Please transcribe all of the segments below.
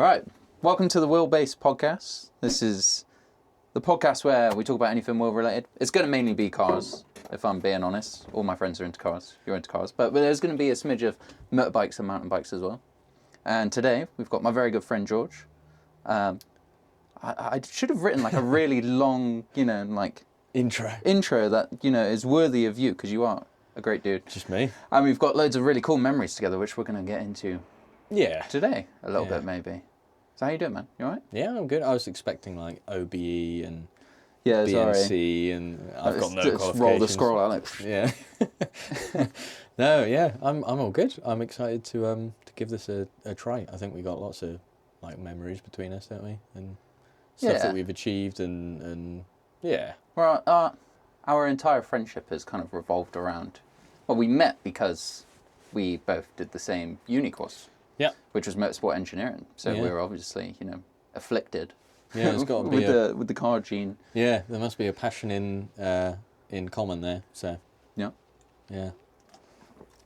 Right, welcome to the Wheelbase podcast. This is the podcast where we talk about anything wheel related. It's going to mainly be cars, if I'm being honest. All my friends are into cars, you're into cars. But there's going to be a smidge of motorbikes and mountain bikes as well. And today, we've got my very good friend George. I should have written like a really long, intro that, is worthy of you, because you are a great dude. Just me. And we've got loads of really cool memories together, which we're going to get into today, a little bit maybe. So how you doing, man? You alright? Yeah, I'm good. I was expecting like OBE and BNC and I've got no qualifications. Roll the scroll out like... Yeah. No, yeah, I'm all good. I'm excited to give this a try. I think we got lots of like memories between us, don't we? And stuff that we've achieved and yeah. Well, our entire friendship has kind of revolved around... Well, we met because we both did the same uni course. Yeah. Which was motorsport engineering. So we were obviously, afflicted. Yeah, it's got to be with the car gene. Yeah, there must be a passion in common there. So. Yeah. Yeah.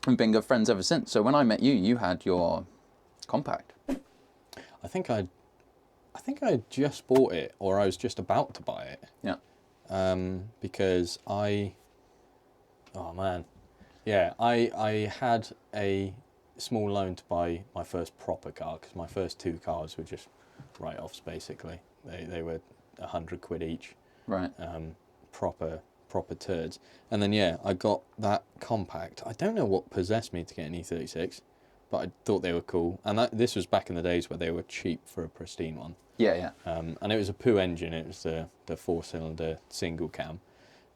We've been good friends ever since. So when I met you, you had your compact. I think I just bought it, or I was just about to buy it. Yeah. Because I had a small loan to buy my first proper car, because my first two cars were just write-offs basically. They were £100 each. Right. Proper turds. And then I got that compact. I don't know what possessed me to get an E36, but I thought they were cool. And this was back in the days where they were cheap for a pristine one. Yeah. And it was a Poo engine. It was the 4-cylinder single cam.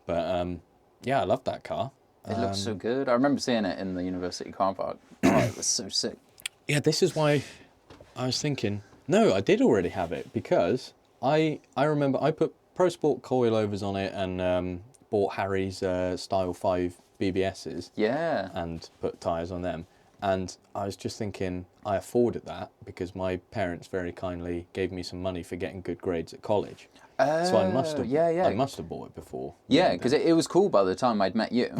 But I loved that car. It looks so good. I remember seeing it in the university car park. Oh, it was so sick. Yeah, this is why I was thinking, no, I did already have it, because I remember I put Pro Sport coilovers on it and bought Harry's Style 5 BBSs. Yeah. And put tyres on them. And I was just thinking, I afforded that because my parents very kindly gave me some money for getting good grades at college. So I must have bought it before. Yeah, because it was cool by the time I'd met you.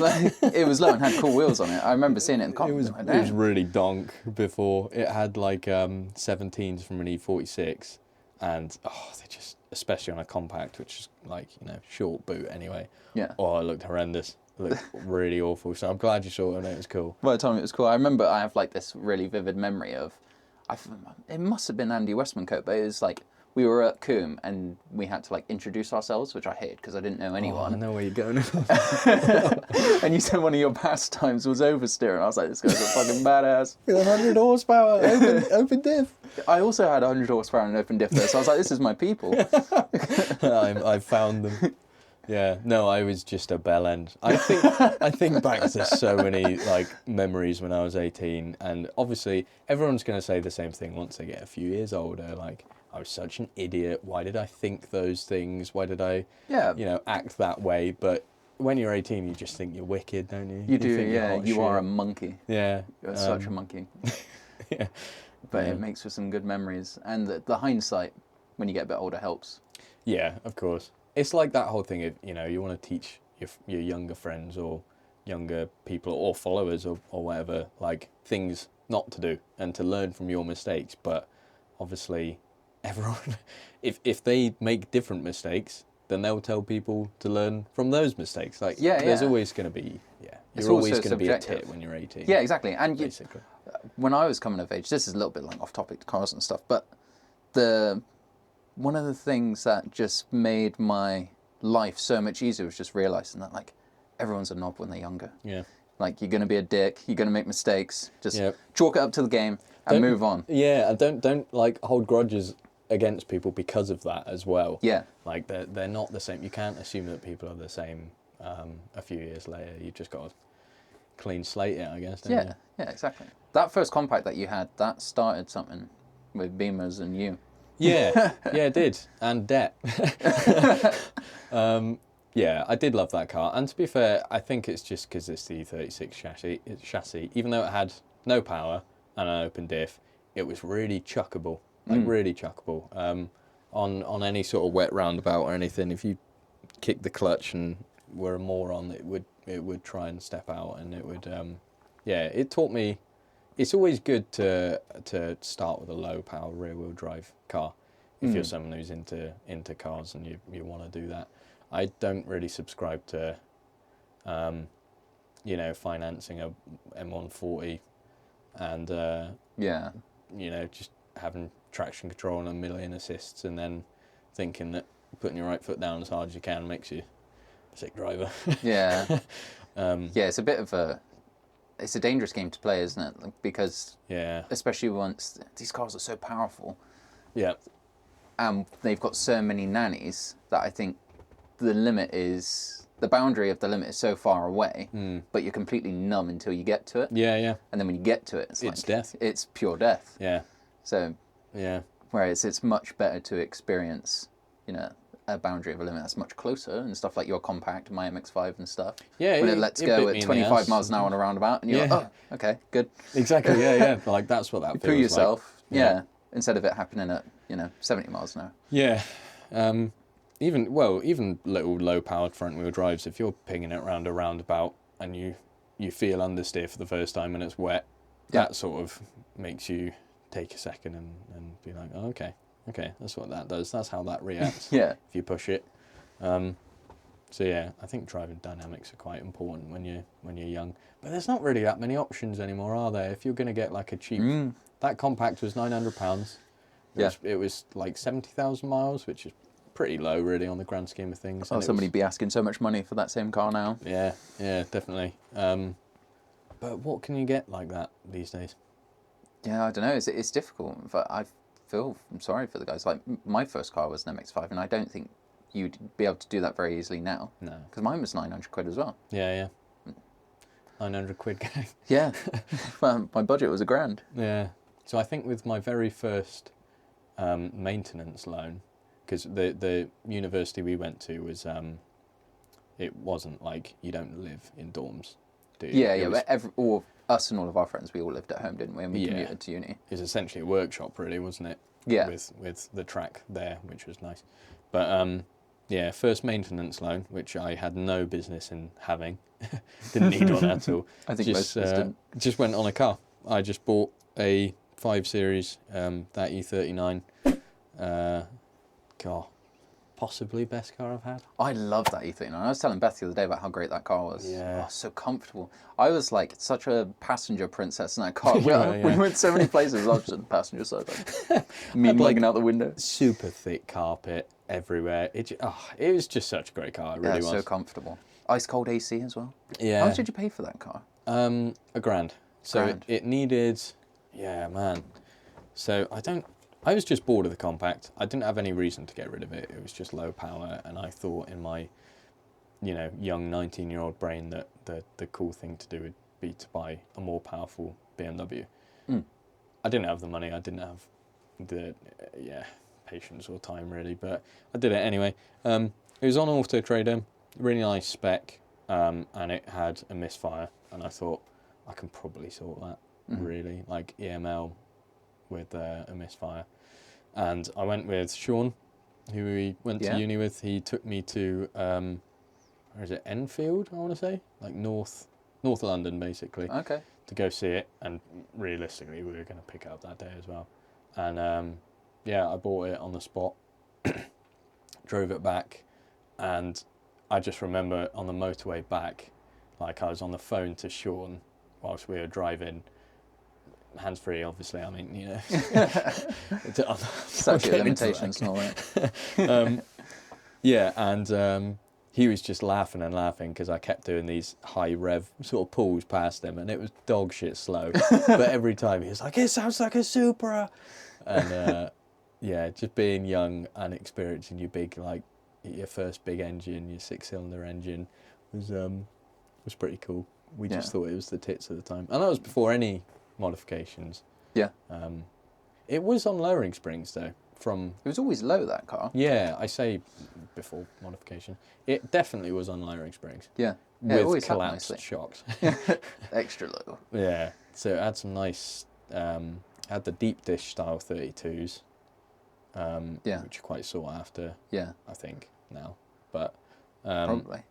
It was low and had cool wheels on it. I remember seeing it in the car. It was really donk before. It had like 17s from an E46, and they just, especially on a compact, which is like, short boot anyway. Yeah. Oh, it looked horrendous. It looked really awful. So I'm glad you saw it and it was cool. By the time it was cool, I remember I have like this really vivid memory of, it must have been Andy Westmancote, but it was like, we were at Coombe and we had to like introduce ourselves, which I hated because I didn't know anyone. I know where you're going. And you said one of your pastimes was oversteering. I was like, this guy's a fucking badass. 100 horsepower, open diff. I also had 100 horsepower and an open diff though, so I was like, this is my people. I found them. Yeah, no, I was just a bell end. I think back to so many like memories when I was 18, and obviously everyone's going to say the same thing once they get a few years older, like, I was such an idiot. Why did I think those things? Why did I, act that way? But when you're 18, you just think you're wicked, don't you? You do, yeah. You are a monkey. Yeah. You're such a monkey. Yeah. But it makes for some good memories. And the hindsight, when you get a bit older, helps. Yeah, of course. It's like that whole thing of, you want to teach your younger friends or younger people or followers or whatever, like, things not to do and to learn from your mistakes. But obviously... everyone, if they make different mistakes, then they'll tell people to learn from those mistakes. Like, there's always going to be, you're always going to be a tit when you're 18. Yeah, exactly. And basically, when I was coming of age, this is a little bit like off topic to cars and stuff, but one of the things that just made my life so much easier was just realizing that, like, everyone's a knob when they're younger. Yeah. Like, you're going to be a dick, you're going to make mistakes, just chalk it up to the game and move on. Yeah, and don't like hold grudges against people because of that as well. Yeah. Like, they're not the same. You can't assume that people are the same a few years later. You just got to clean slate it, I guess, don't you? Yeah, exactly. That first compact that you had, that started something with Beamers and you. Yeah, it did. And debt. Yeah, I did love that car. And to be fair, I think it's just because it's the E36 chassis. Even though it had no power and an open diff, it was really chuckable. Like, really chuckable. On any sort of wet roundabout or anything, if you kicked the clutch and were a moron, it would try and step out, and it would, it taught me it's always good to start with a low power rear wheel drive car if you're someone who's into cars and you want to do that. I don't really subscribe to financing a M140 and just having traction control and a million assists and then thinking that putting your right foot down as hard as you can makes you a sick driver. Yeah. It's a bit of it's a dangerous game to play, isn't it? Like, because especially once these cars are so powerful. Yeah. And they've got so many nannies that I think the boundary of the limit is so far away, but you're completely numb until you get to it. Yeah, yeah. And then when you get to it, it's like death. It's pure death. Yeah. So yeah. Whereas it's much better to experience, a boundary of a limit that's much closer and stuff like your compact, my MX-5 and stuff. Yeah. When it lets go at 25 miles an hour on a roundabout, and you're like, oh, okay, good. Exactly. Yeah. Like that's what that feels like. Yourself. Like. Yeah. Instead of it happening at 70 miles an hour. Yeah. Even little low-powered front-wheel drives, if you're pinging it around a roundabout and you feel understeer for the first time and it's wet, that sort of makes you take a second and be like, oh, okay, that's what that does. That's how that reacts. Yeah. If you push it. So yeah, I think driving dynamics are quite important when you're young. But there's not really that many options anymore, are there? If you're going to get like a cheap, that compact was £900. It was like 70,000 miles, which is pretty low really on the grand scheme of things. Oh, somebody be asking so much money for that same car now. Yeah, definitely. But what can you get like that these days? Yeah, I don't know. It's difficult. But I'm sorry for the guys. Like my first car was an MX-5, and I don't think you'd be able to do that very easily now. No, because mine was 900 quid as well. Yeah. 900 quid gang. Yeah. Well, my budget was £1,000. Yeah. So I think with my very first maintenance loan, because the university we went to was it wasn't like you don't live in dorms, do you? Yeah, but us and all of our friends, we all lived at home, didn't we? And we commuted to uni. It was essentially a workshop, really, wasn't it? Yeah. With the track there, which was nice. But first maintenance loan, which I had no business in having, didn't need one at all. I think most of us didn't. Just went on a car. I just bought a 5 Series, that E39. Possibly best car I've had. I love that E39. I was telling Beth the other day about how great that car was. Yeah. Oh, so comfortable. I was like such a passenger princess in that car. Yeah. We went so many places. I was just on the passenger side, me looking out the window. Super thick carpet everywhere. It was just such a great car. It really was. So comfortable. Ice cold AC as well. Yeah. How much did you pay for that car? £1,000. So it needed. Yeah, man. So I was just bored of the compact. I didn't have any reason to get rid of it. It was just low power, and I thought in my, young 19-year-old brain that the cool thing to do would be to buy a more powerful BMW. I didn't have the money. I didn't have the patience or time really, but I did it anyway. It was on Auto Trader, really nice spec, and it had a misfire, and I thought I can probably sort that really, like EML. With a misfire, and I went with Sean, who we went to uni with. He took me to where is it, Enfield, I want to say, like North London basically. Okay. To go see it, and realistically we were going to pick it up that day as well, and I bought it on the spot, drove it back, and I just remember on the motorway back, like I was on the phone to Sean whilst we were driving. Hands free, obviously. I mean, statute of limitations and all that. And he was just laughing and laughing because I kept doing these high rev sort of pulls past him, and it was dog shit slow. But every time he was like, "It sounds like a Supra," and just being young and experiencing your first big engine, your 6-cylinder engine, was pretty cool. We just thought it was the tits at the time, and that was before any modifications. Yeah. It was on lowering springs though. It was always low, that car. Yeah, I say before modification. It definitely was on lowering springs. Yeah. With collapsed shocks. Extra low. Yeah. So it had some nice had the deep dish style 32s. Which are quite sought after. Yeah. I think now. But probably.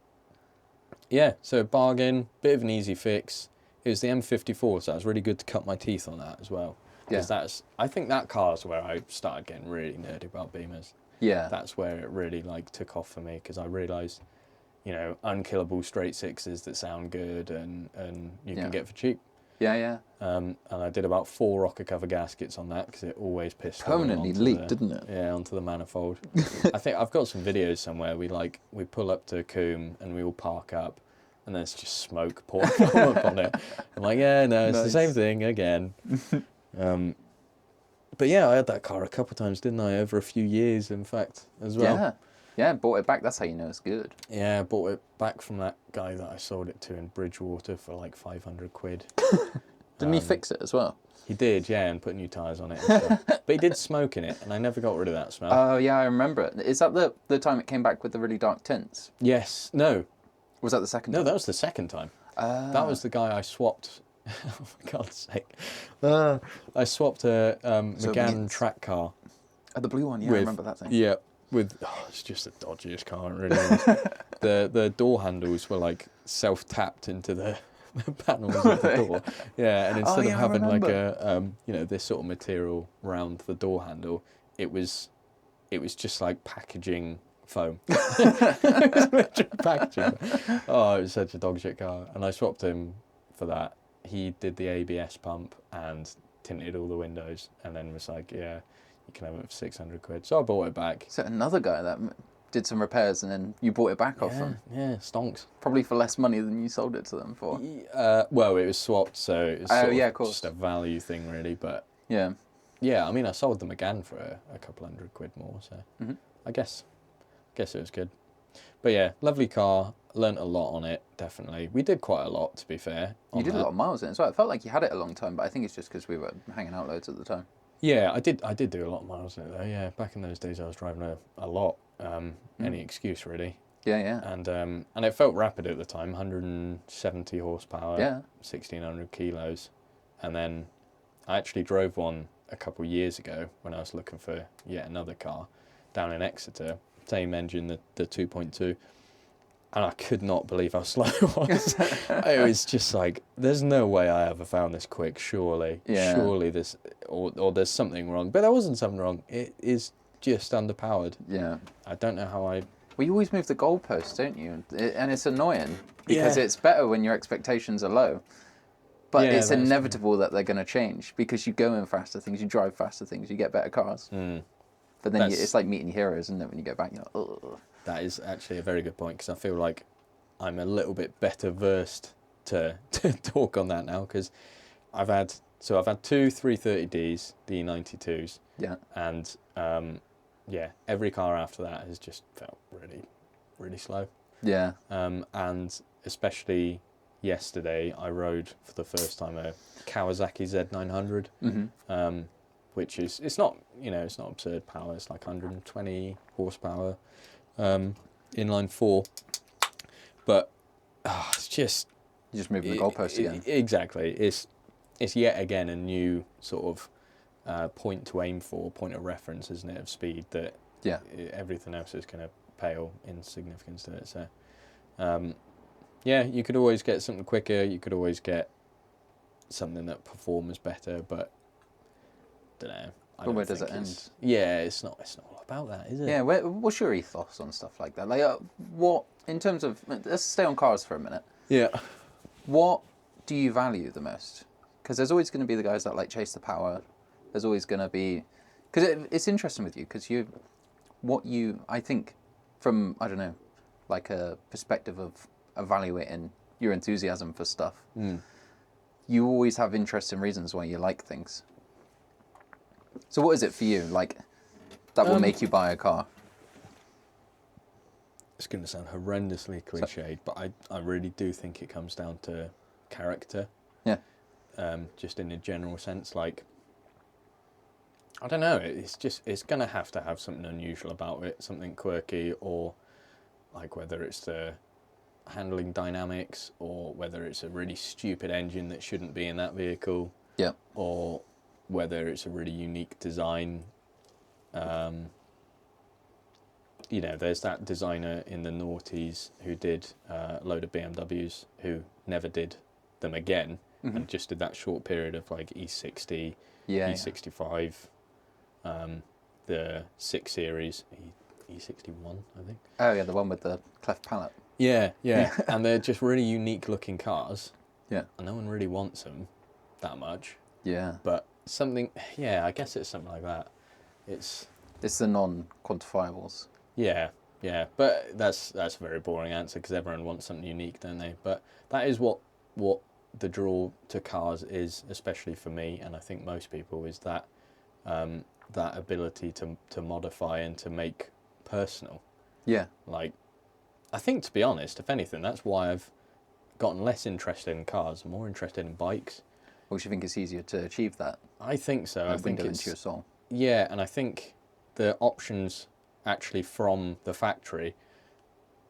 Yeah, so bargain, bit of an easy fix. It was the M54, so it was really good to cut my teeth on that as well. Because I think that car's where I started getting really nerdy about Beamers. Yeah. That's where it really like took off for me, because I realised, you know, unkillable straight sixes that sound good and you can get for cheap. Yeah. And I did about 4 rocker cover gaskets on that, because it always pissed permanently leaked, didn't it? Yeah, onto the manifold. I think I've got some videos somewhere. We pull up to Coombe and we all park up, and there's just smoke pouring up on it. I'm like, yeah, no, it's the same thing again. But yeah, I had that car a couple of times, didn't I? Over a few years, in fact, as well. Yeah, bought it back. That's how you know it's good. Yeah, I bought it back from that guy that I sold it to in Bridgewater for like 500 quid. Didn't he fix it as well? He did, yeah, and put new tyres on it and stuff. But he did smoke in it, and I never got rid of that smell. Oh, yeah, I remember it. Is that the time it came back with the really dark tints? Yes. No. Was that the second time? No, that was the second time. That was the guy I swapped. Oh, for God's sake. I swapped a McGann track car. Oh, the blue one, yeah, I remember that thing. Yeah, it's just the dodgiest car, it really is. The door handles were like self-tapped into the panels of the door. Yeah, and instead of having like a this sort of material round the door handle, it was just like packaging foam. It was literally packaging. Oh, it was such a dog shit car, and I swapped him for that. He did the ABS pump and tinted all the windows, and then was like, yeah, you can have it for 600 quid. So I bought it back. So another guy that did some repairs, and then you bought it back off them. Yeah, stonks. Probably for less money than you sold it to them for. Well, it was swapped, so it was of course. just a value thing, really. But yeah, I mean, I sold them again for a couple hundred quid more. So I guess it was good. But yeah, lovely car. Learnt a lot on it, definitely. We did quite a lot, to be fair. You did a lot of miles in it, so it felt like you had it a long time, but I think it's just because we were hanging out loads at the time. Yeah, I did do a lot of miles in it, though. Yeah, back in those days I was driving a lot. Any excuse, really. Yeah. And it felt rapid at the time, 170 horsepower, 1,600 kilos. And then I actually drove one a couple of years ago when I was looking for yet another car down in Exeter. Same engine, the 2.2. And I could not believe how slow it was. It was just like, there's no way I ever found this quick, surely. Yeah. Surely this, or there's something wrong. But there wasn't something wrong. It is just underpowered. Yeah. I don't know how I... Well, you always move the goalposts, don't you? And it's annoying, because it's better when your expectations are low. But it's inevitable that they're going to change, because you go in faster things, you drive faster things, you get better cars. But then it's like meeting heroes, isn't it? When you go back, you're like, ugh. That is actually a very good point, because I feel like I'm a little bit better versed to talk on that now, because I've had two 330Ds, the E92s. Yeah. And every car after that has just felt really, really slow. Yeah. And especially yesterday, I rode for the first time a Kawasaki Z900, which is, it's not absurd power. It's like 120 horsepower, inline 4. But it's just... You're just moving the goalposts again. Exactly. It's yet again a new sort of point to aim for, point of reference, isn't it, of speed, that everything else is going to pale in significance to it. So, you could always get something quicker, you could always get something that performs better, but I don't know. But where does it end? Yeah, it's not all about that, is it? Yeah, what's your ethos on stuff like that? Like, what, in terms of, let's stay on cars for a minute. Yeah. What do you value the most? Because there's always going to be the guys that like chase the power. There's always going to be, because it's interesting with you, because I think from, I don't know, like a perspective of evaluating your enthusiasm for stuff, you always have interesting reasons why you like things. So what is it for you, like, that will make you buy a car? It's going to sound horrendously cliched, but I really do think it comes down to character. Yeah. Just in a general sense, like, I don't know, it's going to have something unusual about it, something quirky, or like whether it's the handling dynamics, or whether it's a really stupid engine that shouldn't be in that vehicle. Yeah. Or whether it's a really unique design. There's that designer in the noughties who did a load of BMWs, who never did them again, and just did that short period of like E60, Yeah. E65, the 6 Series, E61, I think. Oh yeah, the one with the cleft palate. Yeah, and they're just really unique looking cars. Yeah. And no one really wants them that much. Yeah. But something, yeah, I guess it's something like that. It's the non-quantifiables. Yeah, but that's a very boring answer because everyone wants something unique, don't they? But that is what the draw to cars is, especially for me, and I think most people, is that that ability to modify and to make personal. Yeah. Like, I think, to be honest, if anything, that's why I've gotten less interested in cars, more interested in bikes. Well, do you think it's easier to achieve that? I think so. I think window it's into your soul. Yeah, and I think the options actually from the factory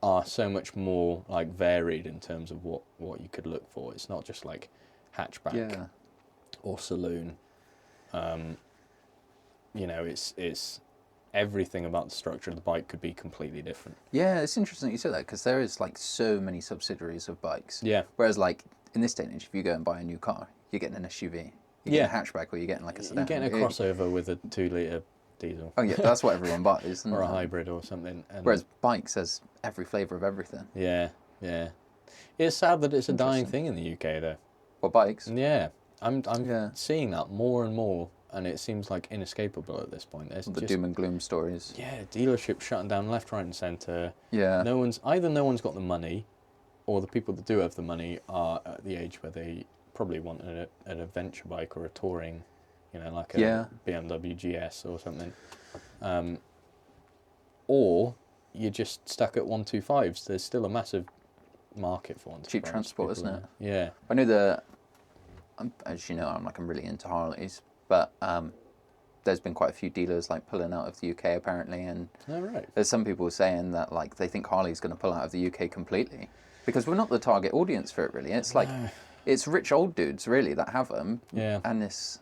are so much more like varied in terms of what you could look for. It's not just like hatchback or saloon. You know, it's everything about the structure of the bike could be completely different. Yeah, it's interesting that you said that because there is like so many subsidiaries of bikes. Yeah. Whereas like in this day and age, if you go and buy a new car, you're getting an SUV, you're getting a hatchback, or you're getting like a sedan. You're getting a crossover with a 2-litre diesel. Oh yeah, that's what everyone buys, isn't or it? a hybrid or something. And whereas bikes has every flavour of everything. Yeah. It's sad that it's a dying thing in the UK though. Well, bikes. Yeah, I'm seeing that more and more, and it seems like inescapable at this point. There's The doom and gloom stories. Yeah, dealerships shutting down left, right, and centre. Yeah. No one's got the money, or the people that do have the money are at the age where they probably want an adventure bike or a touring, you know, like a BMW GS or something. Or you're just stuck at 125s. There's still a massive market for 125s. Cheap transport, isn't it? Yeah. I know as you know, I'm really into Harleys, but there's been quite a few dealers like pulling out of the UK apparently, and there's some people saying that like they think Harley's going to pull out of the UK completely because we're not the target audience for it really. It's like it's rich old dudes really that have them. Yeah. And I saw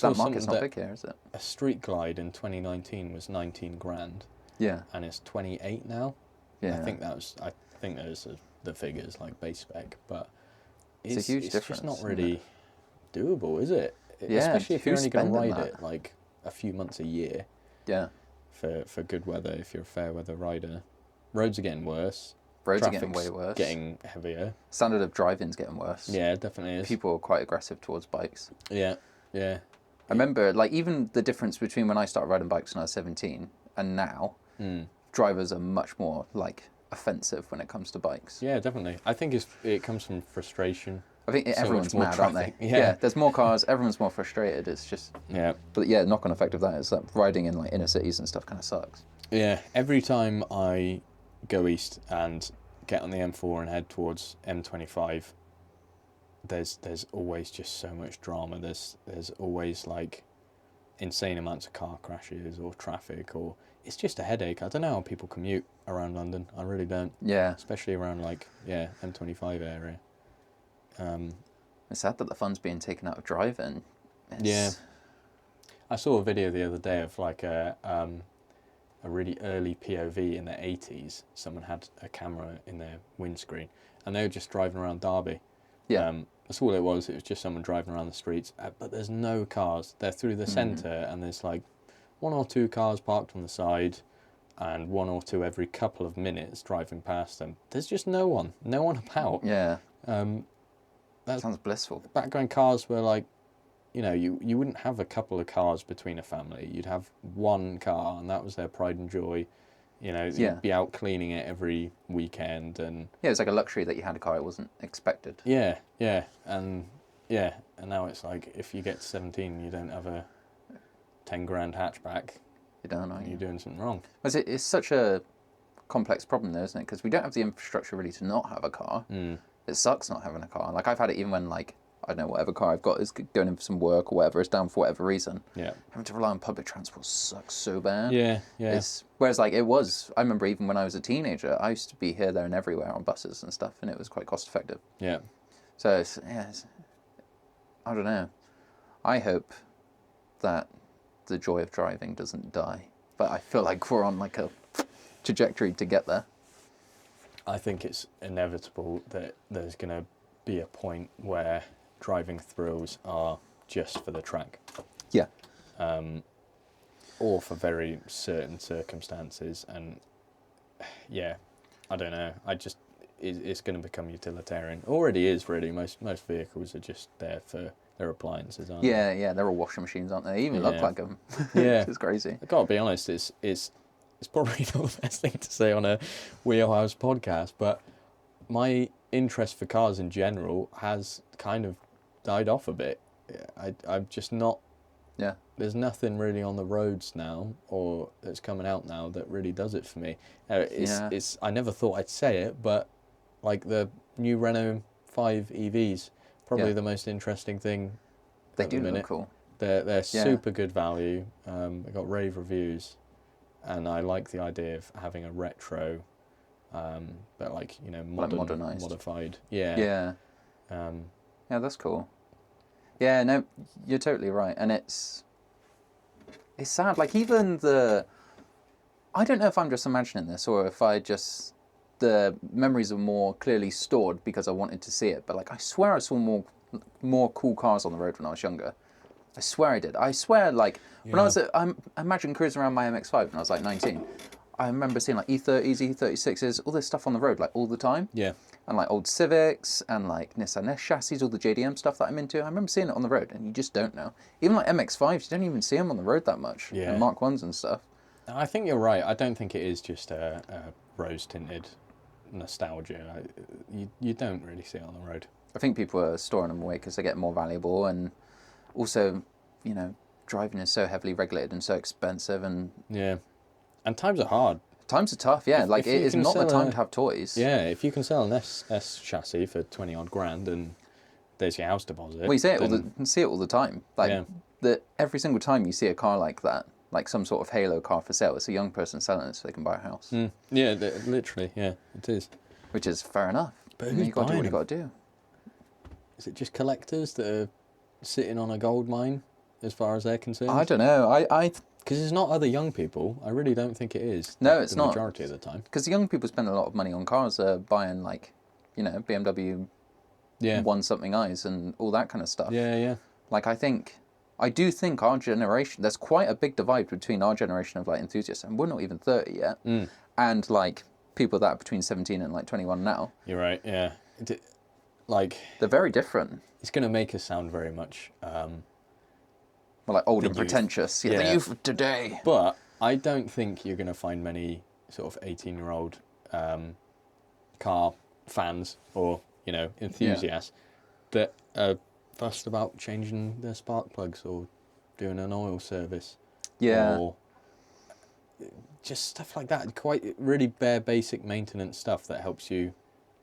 that market's not big here, is it? A Street Glide in 2019 was 19 grand. Yeah. And it's 28 now. Yeah. I think those are the figures like base spec, but it's a huge difference. It's just not really doable, is it? Yeah. Especially if you're only going to ride that? it like a few months a year. Yeah. For good weather, if you're a fair weather rider. Roads are getting worse. Roads are getting way worse. Getting heavier. Standard of driving's getting worse. Yeah, it definitely is. People are quite aggressive towards bikes. Yeah. I remember, like, even the difference between when I started riding bikes when I was 17 and now, drivers are much more, like, offensive when it comes to bikes. Yeah, definitely. I think it comes from frustration. I think everyone's mad, aren't they? Yeah. There's more cars, everyone's more frustrated. It's just... Yeah. But yeah, knock-on effect of that is that riding in, like, inner cities and stuff kind of sucks. Yeah, every time I go east and get on the M4 and head towards M25... There's always just so much drama. There's always like insane amounts of car crashes or traffic, or it's just a headache. I don't know how people commute around London. I really don't. Yeah. Especially around like M25 area. It's sad that the fun's being taken out of driving. Yeah. I saw a video the other day of like a really early POV in the 80s. Someone had a camera in their windscreen, and they were just driving around Derby. Yeah. That's all it was. It was just someone driving around the streets. But there's no cars. They're through the centre, and there's like 1 or 2 cars parked on the side, and 1 or 2 every couple of minutes driving past them. There's just no one about. Yeah. That sounds blissful. Back when cars were like, you know, you wouldn't have a couple of cars between a family. You'd have 1 car, and that was their pride and joy. You know, you'd be out cleaning it every weekend, and yeah, it's like a luxury that you had a car. It wasn't expected. Yeah, and now it's like if you get to 17, you don't have a 10 grand hatchback. You don't, are you? You're doing something wrong. It's such a complex problem, though, isn't it? Because we don't have the infrastructure really to not have a car. It sucks not having a car. Like I've had it even when like I don't know, whatever car I've got is going in for some work or whatever, it's down for whatever reason. Yeah. Having to rely on public transport sucks so bad. Yeah. Whereas like I remember even when I was a teenager, I used to be here, there and everywhere on buses and stuff, and it was quite cost effective. Yeah. So I don't know. I hope that the joy of driving doesn't die, but I feel like we're on like a trajectory to get there. I think it's inevitable that there's going to be a point where driving thrills are just for the track. Yeah. Or for very certain circumstances. And yeah, I don't know. It's going to become utilitarian. Already is, really. Most vehicles are just there for their appliances, aren't they? Yeah, they're all washing machines, aren't they? They even look like them. Yeah. It's crazy. I gotta be honest, it's probably not the best thing to say on a Wheelhouse podcast, but my interest for cars in general has kind of died off a bit. I'm just not... Yeah. There's nothing really on the roads now, or that's coming out now, that really does it for me. It's I never thought I'd say it, but like the new Renault 5 EVs, probably the most interesting thing. They at do the minute. look cool. They're super good value. They got rave reviews, and I like the idea of having a retro, but like Modernised. modified. Yeah. Yeah. Yeah, that's cool. Yeah, no, you're totally right, and it's sad. Like even I don't know if I'm just imagining this or if the memories are more clearly stored because I wanted to see it. But like I swear I saw more cool cars on the road when I was younger. I swear I did. I swear, like, when I was I imagine cruising around my MX-5 when I was like 19. I remember seeing like E30s, E36s, all this stuff on the road, like all the time. Yeah. And like old Civics and like Nissan S chassis, all the JDM stuff that I'm into. I remember seeing it on the road, and you just don't know. Even like MX-5s, you don't even see them on the road that much. Yeah. And Mark 1s and stuff. I think you're right. I don't think it is just a rose-tinted nostalgia. You don't really see it on the road. I think people are storing them away because they get more valuable, and also, driving is so heavily regulated and so expensive, and yeah, and times are hard. Times are tough. Yeah, it is not the time to have toys. Yeah, if you can sell an S chassis for 20 odd grand and there's your house deposit. Well, you see it all the time. Like every single time you see a car like that, like some sort of halo car for sale, it's a young person selling it so they can buy a house. Yeah, literally. Yeah, it is. Which is fair enough. But you got to do what you got to do. Is it just collectors that are sitting on a gold mine, as far as they're concerned? I don't know. Because it's not other young people. I really don't think it is. No, it's not. The majority of the time. Because the young people spend a lot of money on cars, buying like, BMW 1-something-I's and all that kind of stuff. Yeah, yeah. Like I do think our generation, there's quite a big divide between our generation of like enthusiasts, and we're not even 30 yet, and like people that are between 17 and like 21 now. You're right, yeah. They're very different. It's going to make us sound very much... like old and pretentious. The youth of today. But I don't think you're going to find many sort of 18-year-old car fans or, enthusiasts that are fussed about changing their spark plugs or doing an oil service. Yeah. Or just stuff like that. Quite really bare basic maintenance stuff that helps you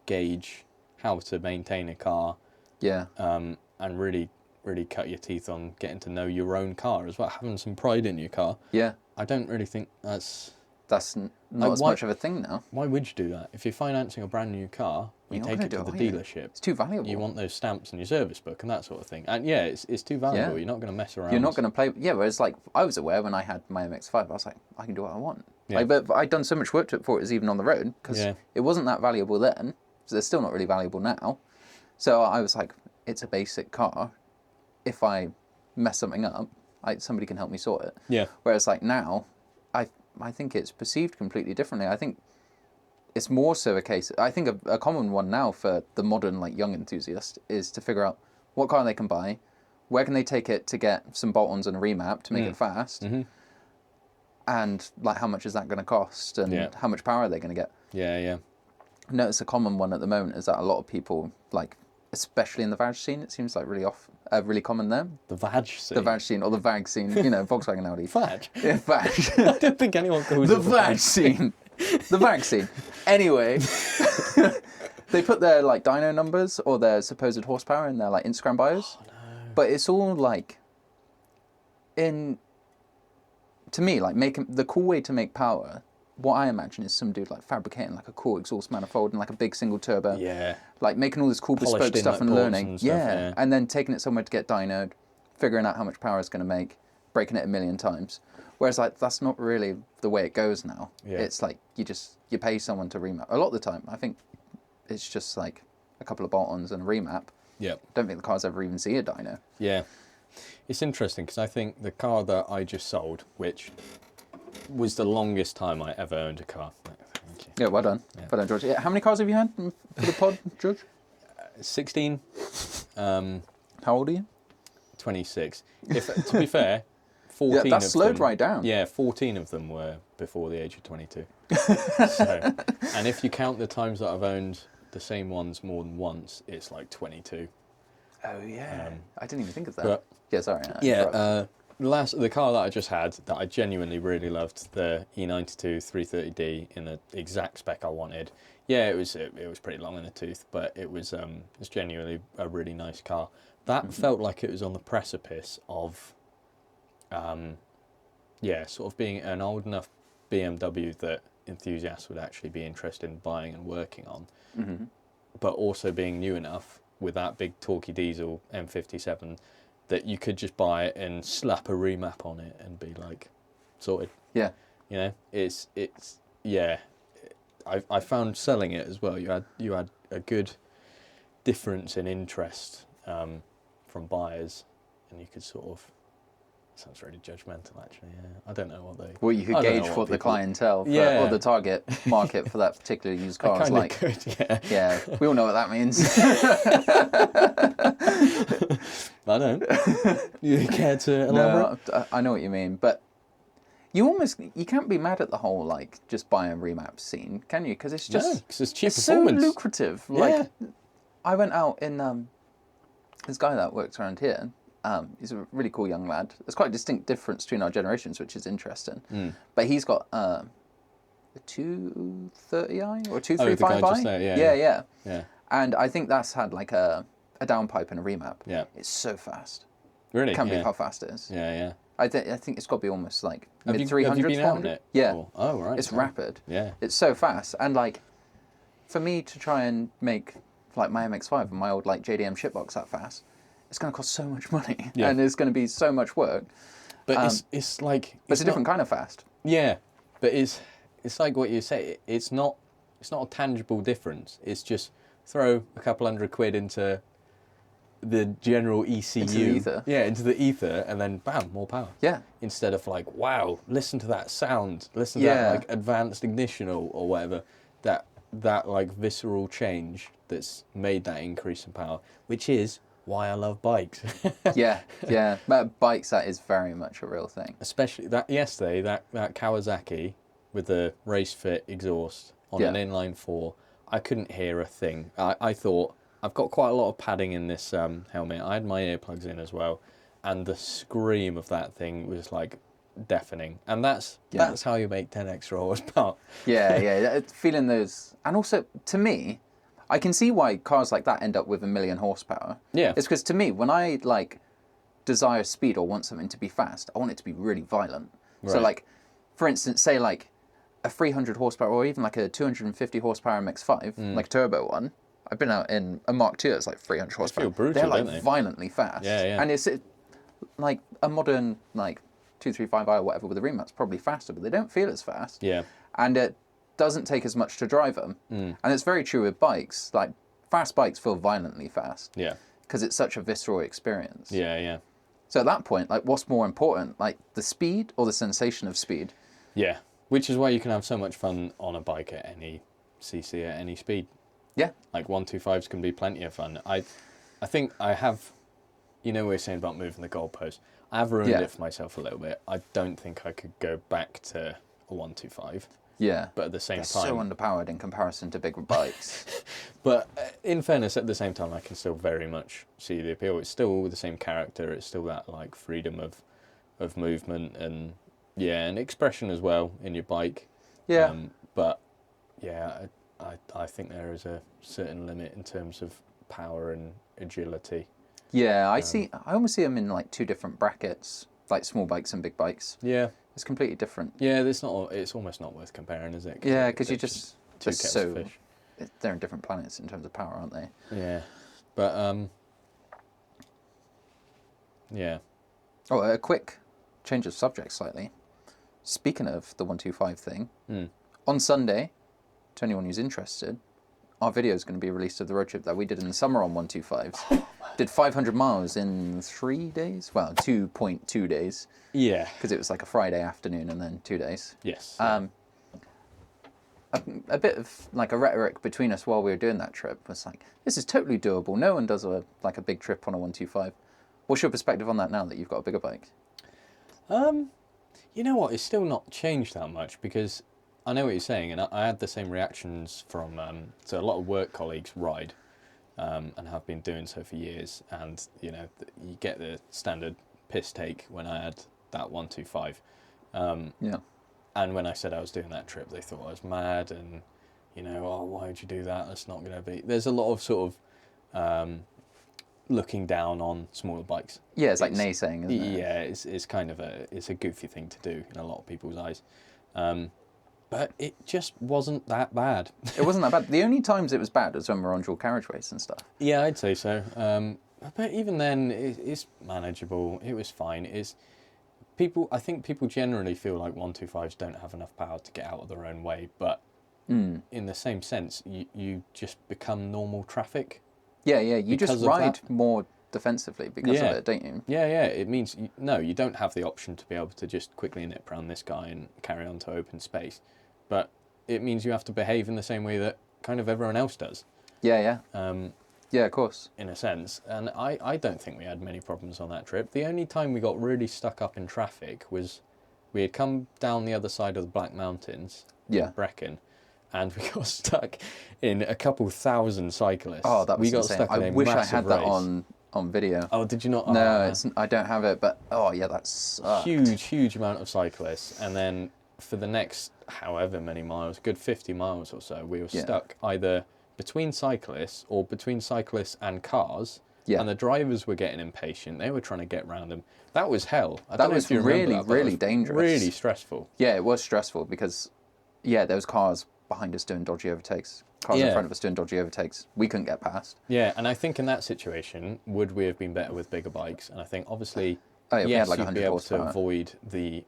gauge how to maintain a car. Yeah. And really cut your teeth on getting to know your own car as well, having some pride in your car. Yeah. I don't really think that's not as much of a thing now. Why would you do that? If you're financing a brand new car, you take it to the dealership. It's too valuable. You want those stamps in your service book and that sort of thing. And yeah, it's too valuable. You're not going to mess around. You're not going to play... Yeah, whereas like, I was aware when I had my MX-5, I was like, I can do what I want. Yeah. But I'd done so much work to it before it was even on the road, because it wasn't that valuable then, so they're still not really valuable now. So I was like, it's a basic car. If I mess something up, somebody can help me sort it. Yeah. Whereas like now, I think it's perceived completely differently. I think it's more so a case... I think a common one now for the modern like young enthusiast is to figure out what car they can buy, where can they take it to get some bolt-ons and a remap to make it fast, and like how much is that going to cost, and how much power are they going to get. Yeah, yeah. I notice a common one at the moment is that a lot of people, like, especially in the VAG scene, it seems like really common there. The VAG scene? The VAG scene, or the VAG scene, Volkswagen Audi. VAG? Yeah, VAG. I don't think anyone calls the it VAG scene. The VAG scene. Anyway, they put their, like, dyno numbers or their supposed horsepower in their, like, Instagram bios. Oh, no. But it's all, like, to me, like, the cool way to make power... What I imagine is some dude like fabricating like a cool exhaust manifold and like a big single turbo. Yeah. Like making all this cool bespoke stuff like and learning. And stuff, yeah. And then taking it somewhere to get dynoed, figuring out how much power it's going to make, breaking it a million times. Whereas like that's not really the way it goes now. Yeah. It's like you pay someone to remap. A lot of the time, I think it's just like a couple of bolt-ons and a remap. Yeah. Don't think the cars ever even see a dyno. Yeah. It's interesting because I think the car that I just sold, which was the longest time I ever owned a car. Thank you. Yeah, well done. Yeah. Well done, George. Yeah, how many cars have you had for the pod, George? 16. How old are you? 26. To be fair, 14 Yeah, that's of slowed them, right down. Yeah, 14 of them were before the age of 22. So, and if you count the times that I've owned the same ones more than once, it's like 22. Oh yeah, I didn't even think of that. But, yeah, sorry. the car that I just had that I genuinely really loved, the E92 330D in the exact spec I wanted. Yeah, it was pretty long in the tooth, but it's genuinely a really nice car. That felt like it was on the precipice of, sort of being an old enough BMW that enthusiasts would actually be interested in buying and working on, but also being new enough with that big torquey diesel M57 that you could just buy it and slap a remap on it and be like sorted. Yeah. You know, it's yeah. I found selling it as well. You had a good difference in interest from buyers, and you could sort of. Sounds really judgmental, actually. Yeah, I don't know what they. Well, you could gauge what the clientele or the target market for that particular used car is like. Could, yeah. Yeah, we all know what that means. I don't. You care to elaborate? No, I know what you mean, but you can't be mad at the whole like just buy and remap scene, can you? Because it's just it's cheap so performance. lucrative. Yeah. Like I went out in this guy that works around here. He's a really cool young lad. There's quite a distinct difference between our generations, which is interesting. But he's got a 230i or 235i. Yeah. And I think that's had like a downpipe and a remap. Yeah. It's so fast. Really? Can't believe how fast it is. Yeah. I think it's got to be almost like Have mid you 300s. been out in it? Yeah. Or, oh, right. It's rapid. Yeah. It's so fast. And like, for me to try and make like my MX-5 and my old like JDM shitbox that fast, it's going to cost so much money. Yeah. And it's going to be so much work. But it's like... But it's a different kind of fast. Yeah. But it's like what you say. It's not a tangible difference. It's just throw a couple £100 into the general ECU. Into the ether. Yeah, into the ether, and then bam, more power. Yeah. Instead of like, wow, listen to that sound, listen to that like advanced ignition or whatever, that like visceral change that's made that increase in power, which is why I love bikes. yeah. But bikes, that is very much a real thing. Especially that yesterday, that Kawasaki with the race fit exhaust on an inline 4, I couldn't hear a thing. I thought, I've got quite a lot of padding in this helmet. I had my earplugs in as well, and the scream of that thing was like deafening. And that's how you make 10 extra horsepower. Yeah. Feeling those, and also to me, I can see why cars like that end up with 1 million horsepower. Yeah. It's because to me, when I like desire speed or want something to be fast, I want it to be really violent. Right. So like, for instance, say like a 300 horsepower or even like a 250 horsepower MX-5, like a turbo one. I've been out in a Mark II that's like 300 horsepower. They feel brutal, They're like don't they? violently fast. Yeah. And it's like a modern like 235i or whatever with a remap's probably faster, but they don't feel as fast. Yeah. And it doesn't take as much to drive them. And it's very true with bikes. Like fast bikes feel violently fast. Yeah. Because it's such a visceral experience. Yeah. So at that point, like what's more important, like the speed or the sensation of speed? Yeah. Which is why you can have so much fun on a bike at any CC at any speed. Yeah. Like 125s can be plenty of fun. I think I have, you know, we were saying about moving the goalpost. I have ruined it for myself a little bit. I don't think I could go back to a 125. Yeah. But at the same They're time, so underpowered in comparison to bigger bikes. But in fairness, at the same time, I can still very much see the appeal. It's still the same character. It's still that like freedom of movement and and expression as well in your bike. Yeah. But yeah, I think there is a certain limit in terms of power and agility. Yeah, I almost see them in like two different brackets, like small bikes and big bikes. Yeah. It's completely different. Yeah, it's almost not worth comparing, is it? Yeah, because you just they're two kettles of fish. They're in different planets in terms of power, aren't they? Yeah, but yeah. Oh, a quick change of subject slightly. Speaking of the 125 thing, on Sunday, to anyone who's interested, our video is going to be released of the road trip that we did in the summer on 125s. Did 500 miles in 3 days? Well, 2.2 days. Yeah. Because it was like a Friday afternoon and then 2 days. Yes. A bit of like a rhetoric between us while we were doing that trip was like, this is totally doable. No one does a big trip on a 125. What's your perspective on that now that you've got a bigger bike? You know what? It's still not changed that much because I know what you're saying, and I had the same reactions from so a lot of work colleagues ride and have been doing so for years, and you know you get the standard piss take when I had that 125. Yeah. And when I said I was doing that trip, they thought I was mad, and you know, oh, why would you do that? That's not going to be. There's a lot of sort of looking down on smaller bikes. Yeah, it's like naysaying, isn't it? Yeah, it's kind of it's a goofy thing to do in a lot of people's eyes. But it just wasn't that bad. It wasn't that bad. The only times it was bad was when we were on dual carriageways and stuff. Yeah, I'd say so. But even then, it's manageable. It was fine. I think people generally feel like 125s don't have enough power to get out of their own way, but in the same sense, you just become normal traffic. Yeah, you just ride more defensively because of it, don't you? Yeah, it means, you don't have the option to be able to just quickly nip around this guy and carry on to open space, but it means you have to behave in the same way that kind of everyone else does. Yeah. Yeah, of course. In a sense. And I don't think we had many problems on that trip. The only time we got really stuck up in traffic was we had come down the other side of the Black Mountains, in Brecon, and we got stuck in a couple thousand cyclists. Oh, that was we got insane. stuck in I wish I had that race. on video. Oh, did you not? No, I don't have it, but that sucked. Huge amount of cyclists. And then for the next however many miles, good 50 miles or so, we were stuck either between cyclists or between cyclists and cars, and the drivers were getting impatient. They were trying to get around them. That was hell. That was really dangerous. Really stressful. Yeah, it was stressful because, there was cars behind us doing dodgy overtakes. Cars in front of us doing dodgy overtakes. We couldn't get past. Yeah, and I think in that situation, would we have been better with bigger bikes? And I think obviously, yes, like you'd be able horsepower. to avoid the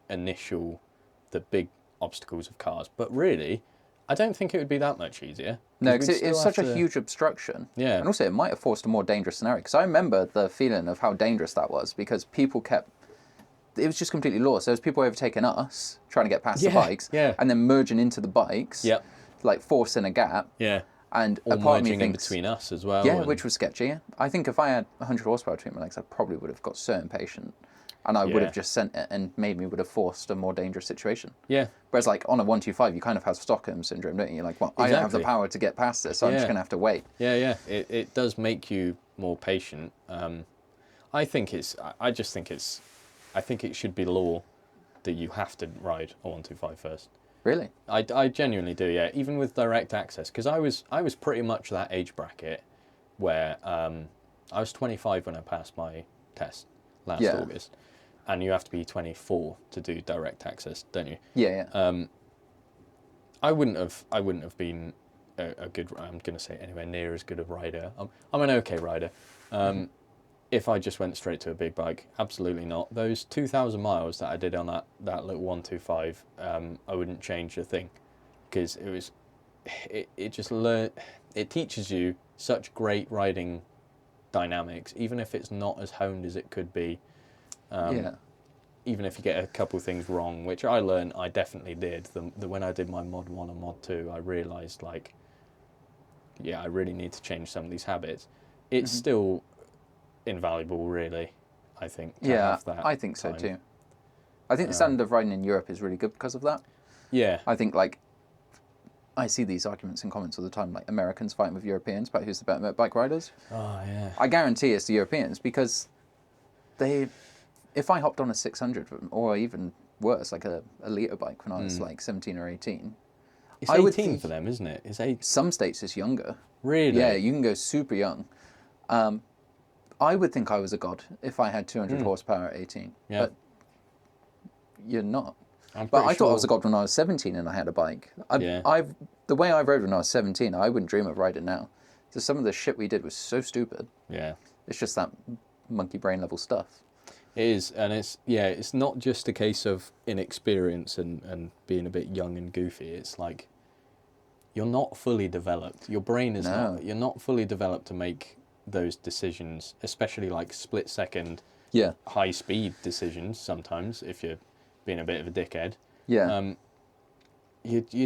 big obstacles of cars. But really, I don't think it would be that much easier. No, because it's such a huge obstruction. Yeah. And also, it might have forced a more dangerous scenario. Because I remember the feeling of how dangerous that was because people kept... It was just completely lost. There was people overtaking us, trying to get past the bikes, and then merging into the bikes, like forcing a gap. Yeah. And or a part of me merging thinks, in between us as well. Yeah, which was sketchy. I think if I had 100 horsepower between my legs, I probably would have got so impatient. And I would have just sent it and maybe would have forced a more dangerous situation. Yeah. Whereas like on a 125, you kind of have Stockholm syndrome, don't you? You're like, well, I don't have the power to get past this, so I'm just going to have to wait. Yeah. It does make you more patient. I think it should be law that you have to ride a 125 first. Really? I genuinely do, yeah. Even with direct access, because I was pretty much that age bracket where I was 25 when I passed my test last August, and you have to be 24 to do direct access, don't you? Yeah. I wouldn't have been a good. I'm going to say anywhere near as good a rider. I'm an okay rider. If I just went straight to a big bike, absolutely not. Those 2,000 miles that I did on that little 125, I wouldn't change a thing, because it teaches you such great riding dynamics, even if it's not as honed as it could be. Even if you get a couple of things wrong, which I learned I definitely did. When I did my Mod 1 and Mod 2, I realised I really need to change some of these habits. It's still invaluable, really, I think, to have that I think so time. too. I think the standard of riding in Europe is really good because of that. Yeah. I think, I see these arguments in comments all the time, like Americans fighting with Europeans about who's the better motorbike riders. Oh, yeah. I guarantee it's the Europeans because if I hopped on a 600 or even worse, like a liter bike when I was 17 or 18. It's 18 for them, isn't it? It's 8. Some states it's younger. Really? Yeah, you can go super young. I would think I was a god if I had 200 horsepower at 18. Yeah. But you're not. But I thought I was a god when I was 17 and I had a bike. The way I rode when I was 17, I wouldn't dream of riding now. So some of the shit we did was so stupid. Yeah. It's just that monkey brain level stuff. It is, and it's not just a case of inexperience and being a bit young and goofy. It's like you're not fully developed. Your brain is not. You're not fully developed to make those decisions, especially like split second, high speed decisions. Sometimes, if you're being a bit of a dickhead, you're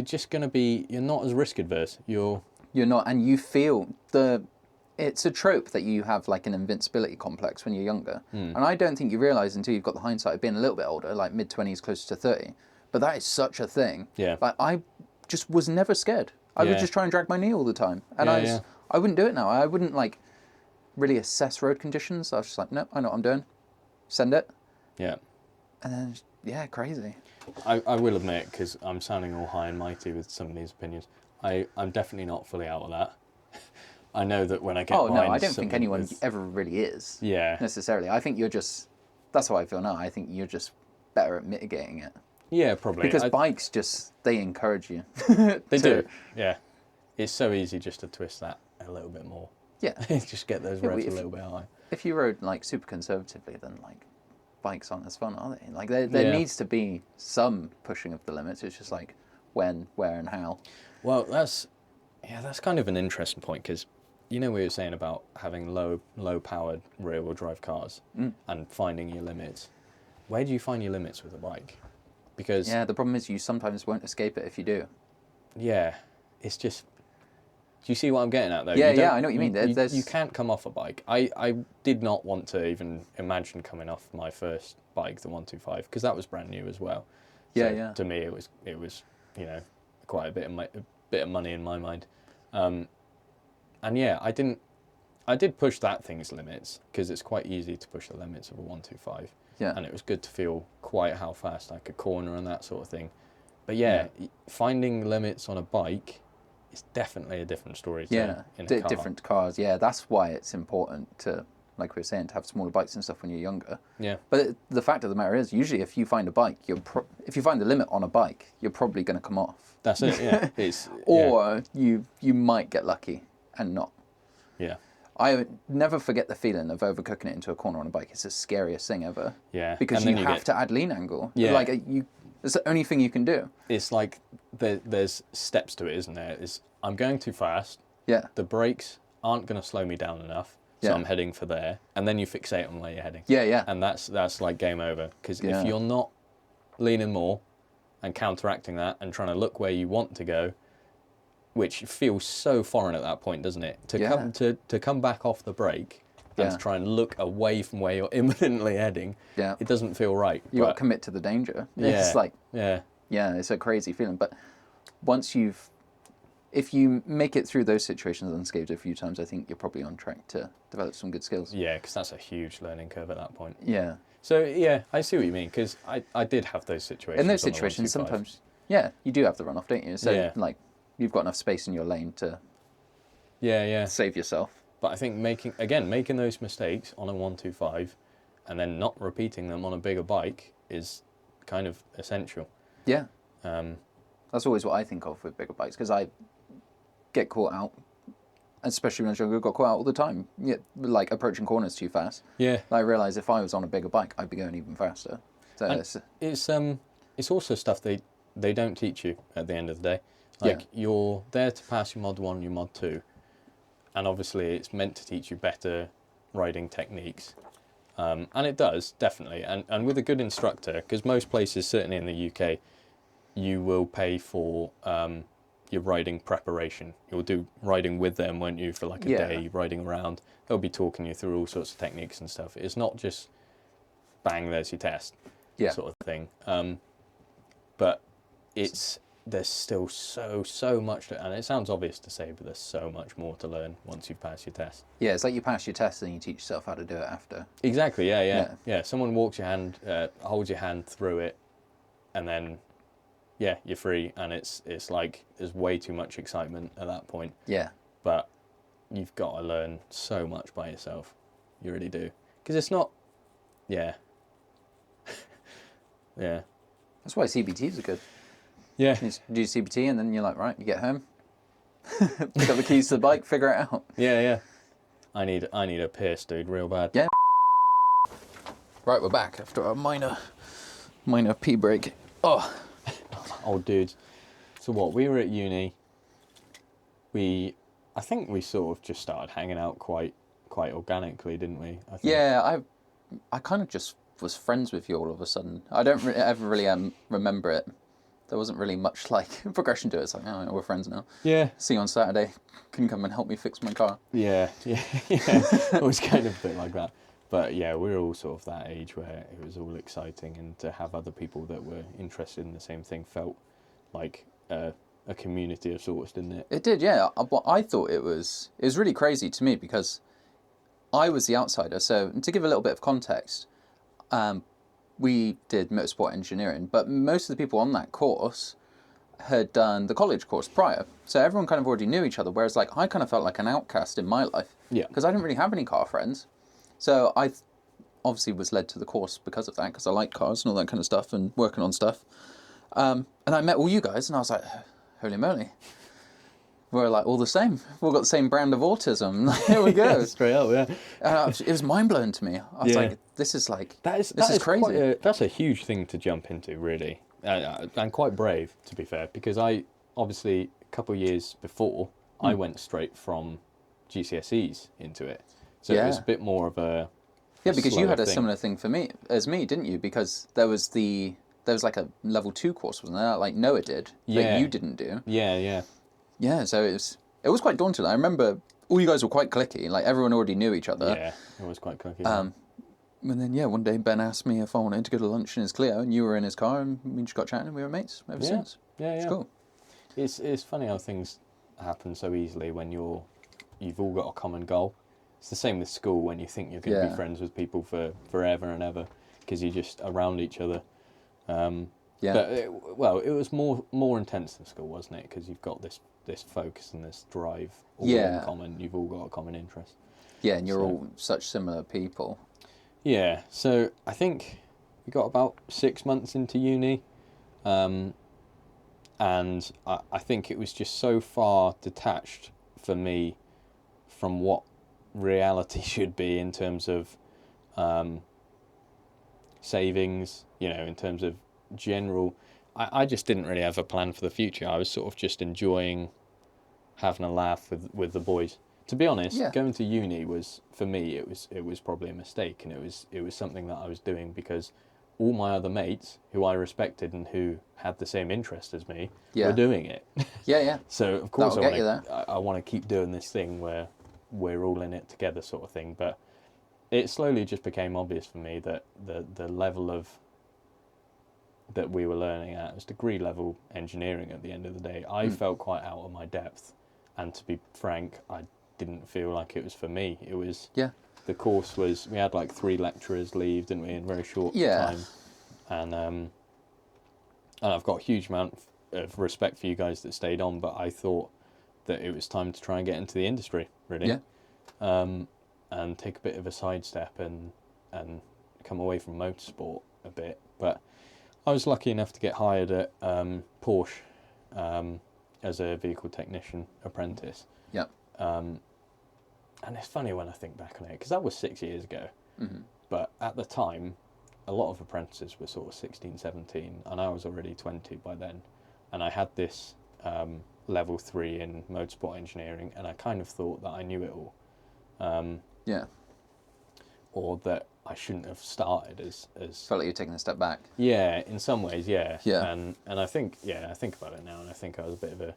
just gonna be. You're not as risk adverse. You're not, and you feel it's a trope that you have like an invincibility complex when you're younger. And I don't think you realise until you've got the hindsight of being a little bit older, like mid-20s, closer to 30. But that is such a thing. Yeah. Like I just was never scared. I would just try and drag my knee all the time. And I wouldn't do it now. I wouldn't like really assess road conditions. I was just like, no, I know what I'm doing. Send it. Yeah. And then, crazy. I will admit, because I'm sounding all high and mighty with some of these opinions, I'm definitely not fully out of that. I know that when I get I don't think anyone ever really is. Yeah. Necessarily. I think that's how I feel now. I think you're just better at mitigating it. Yeah, probably. Because bikes they encourage you. They do. Yeah. It's so easy just to twist that a little bit more. Yeah. Just get those revs a little bit high. If you rode like super conservatively, then like bikes aren't as fun, are they? Like there needs to be some pushing of the limits. It's just like when, where, and how. Well, that's kind of an interesting point, because we were saying about having low powered rear wheel drive cars and finding your limits. Where do you find your limits with a bike? Because the problem is you sometimes won't escape it if you do. Yeah, it's just. Do you see what I'm getting at, though? Yeah, I know what you mean. You can't come off a bike. I did not want to even imagine coming off my first bike, the 125, because that was brand new as well. So to me, it was quite a bit of money in my mind. I did push that thing's limits, because it's quite easy to push the limits of a 125. Yeah. And it was good to feel quite how fast I could corner and that sort of thing. But finding limits on a bike is definitely a different story to in a car. Different cars. Yeah, that's why it's important to, like we were saying, to have smaller bikes and stuff when you're younger. Yeah. But the fact of the matter is, usually if you find a bike, if you find the limit on a bike, you're probably going to come off. That's it. Yeah. Or you might get lucky and not. Yeah. I would never forget the feeling of overcooking it into a corner on a bike. It's the scariest thing ever. Yeah. Because you have to add lean angle. Yeah. Like it's the only thing you can do. It's like there's steps to it, isn't there? I'm going too fast. Yeah. The brakes aren't going to slow me down enough, so I'm heading for there. And then you fixate on where you're heading. Yeah, yeah. And that's like game over. Because if you're not leaning more and counteracting that and trying to look where you want to go, which feels so foreign at that point, doesn't it? To come back off the brake and to try and look away from where you're imminently heading, it doesn't feel right. You got to commit to the danger. It's like it's a crazy feeling. But if you make it through those situations unscathed a few times, I think you're probably on track to develop some good skills. Yeah, because that's a huge learning curve at that point. Yeah. So yeah, I see what you mean, because I did have those situations. In those situations, sometimes you do have the runoff, don't you? So like you've got enough space in your lane to save yourself. But I think making those mistakes on a 125 and then not repeating them on a bigger bike is kind of essential. Yeah. That's always what I think of with bigger bikes, because I get caught out, especially when I was younger, got caught out all the time. Yeah, like approaching corners too fast. Yeah. I realised if I was on a bigger bike, I'd be going even faster. So it's also stuff they don't teach you at the end of the day. Like you're there to pass your Mod 1, your Mod 2, and obviously it's meant to teach you better riding techniques. And it does, definitely. And with a good instructor, because most places, certainly in the UK, you will pay for your riding preparation. You'll do riding with them, won't you, for like a day, riding around. They'll be talking you through all sorts of techniques and stuff. It's not just bang, there's your test sort of thing. But there's still so much and it sounds obvious to say, but there's so much more to learn once you've passed your test. Yeah, it's like you pass your test and you teach yourself how to do it after. Exactly, yeah. Someone walks your hand, holds your hand through it, and then you're free, and it's like there's way too much excitement at that point. Yeah. But you've got to learn so much by yourself. You really do. Because it's not... Yeah. Yeah. That's why CBTs are good. Yeah. You just do CBT and then you're like, right, you get home, pick up the keys to the bike, figure it out. Yeah. I need a Pierce, dude, real bad. Yeah. Right, we're back after a minor pee break. Oh, dudes. So what? We were at uni. I think we sort of just started hanging out quite organically, didn't we? I think. yeah. I kind of just was friends with you all of a sudden. I don't ever really remember it. There wasn't really much like progression to it. It's like, oh, we're friends now. Yeah. See you on Saturday. Can you come and help me fix my car? Yeah. It was kind of a bit like that. But yeah, we were all sort of that age where it was all exciting, and to have other people that were interested in the same thing felt like a community of sorts, didn't it? It did, yeah. But I thought it was really crazy to me because I was the outsider. So to give a little bit of context, we did motorsport engineering, but most of the people on that course had done the college course prior. So everyone kind of already knew each other, whereas like I kind of felt like an outcast in my life. Yeah. Because I didn't really have any car friends. So I obviously was led to the course because of that, because I like cars and all that kind of stuff and working on stuff. And I met all you guys and I was like, holy moly. We're like all the same. We've all got the same brand of autism. Here we go. Yeah, straight up, yeah. It was mind-blowing to me. I was like, this is crazy. That's a huge thing to jump into, really. And quite brave, to be fair, because I, obviously, a couple of years before, I went straight from GCSEs into it. So it was a bit more of a because you had a thing. similar thing for me, didn't you? Because there was like a level 2 course, wasn't there? Like Noah did, that you didn't do. Yeah. Yeah, so it was quite daunting. I remember all you guys were quite cliquey. Like everyone already knew each other. Yeah, it was quite cliquey. And then one day Ben asked me if I wanted to go to lunch in his Clio, and you were in his car, and we just got chatting, and we were mates ever since. Yeah. It's cool. It's funny how things happen so easily when you've all got a common goal. It's the same with school when you think you're going to be friends with people for forever and ever because you're just around each other. But it was more intense than school, wasn't it? Because you've got this focus and this drive all in common. You've all got a common interest. Yeah, and you're all such similar people. Yeah, so I think we got about 6 months into uni, and I think it was just so far detached for me from what reality should be in terms of savings, in terms of general. I just didn't really have a plan for the future. I was sort of just enjoying having a laugh with the boys. To be honest, going to uni was, for me, it was probably a mistake, and it was something that I was doing because all my other mates who I respected and who had the same interest as me were doing it. Yeah. So of course I want to keep doing this thing where we're all in it together, sort of thing. But it slowly just became obvious for me that the level of that we were learning at was degree level engineering at the end of the day. I felt quite out of my depth, and to be frank, I didn't feel like it was for me. It was the course was, we had like 3 lecturers leave, didn't we, in a very short time, and I've got a huge amount of respect for you guys that stayed on, but I thought that it was time to try and get into the industry, really, and take a bit of a sidestep and come away from motorsport a bit. But I was lucky enough to get hired at Porsche as a vehicle technician apprentice. Yeah. And it's funny when I think back on it, because that was 6 years ago. Mm-hmm. But at the time, a lot of apprentices were sort of 16, 17, and I was already 20 by then. And I had this level 3 in motorsport engineering, and I kind of thought that I knew it all. Or that I shouldn't have started as Felt like you're taking a step back. Yeah, in some ways, yeah. Yeah. And I think about it now, and I think I was a bit of a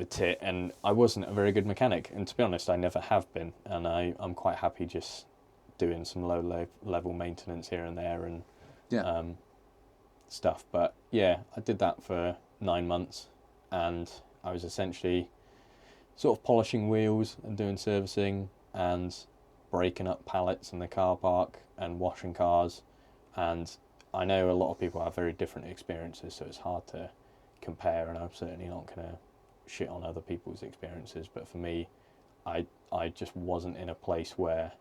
tit, and I wasn't a very good mechanic, and to be honest I never have been, and I'm quite happy just doing some low level maintenance here and there and stuff. But yeah, I did that for 9 months, and I was essentially sort of polishing wheels and doing servicing and breaking up pallets in the car park and washing cars. And I know a lot of people have very different experiences, so it's hard to compare, and I'm certainly not going to shit on other people's experiences, but for me, I just wasn't in a place where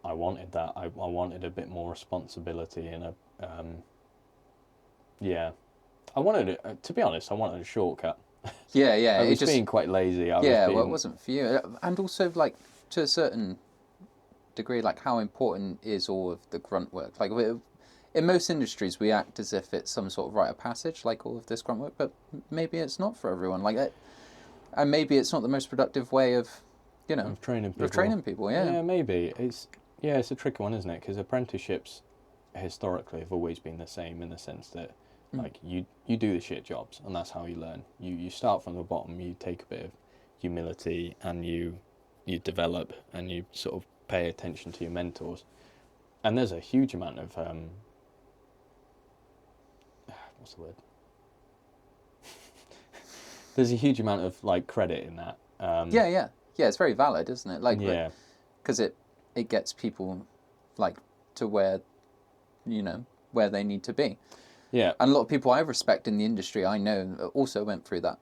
I wanted that. I wanted a bit more responsibility and I wanted to be honest, I wanted a shortcut. I was being quite lazy. Well, it wasn't for you, and also like to a certain degree, like how important is all of the grunt work? Like in most industries, we act as if it's some sort of rite of passage, like all of this grunt work, but maybe it's not for everyone. Like, and maybe it's not the most productive way of, of training people. Yeah, maybe it's a tricky one, isn't it? Because apprenticeships historically have always been the same in the sense that like you do the shit jobs and that's how you learn. You start from the bottom, you take a bit of humility and you develop and you sort of pay attention to your mentors. And there's a huge amount of what's the word? There's a huge amount of like credit in that. Yeah, it's very valid, isn't it? Like, because it gets people like to where they need to be. Yeah. And a lot of people I respect in the industry, I know, also went through that.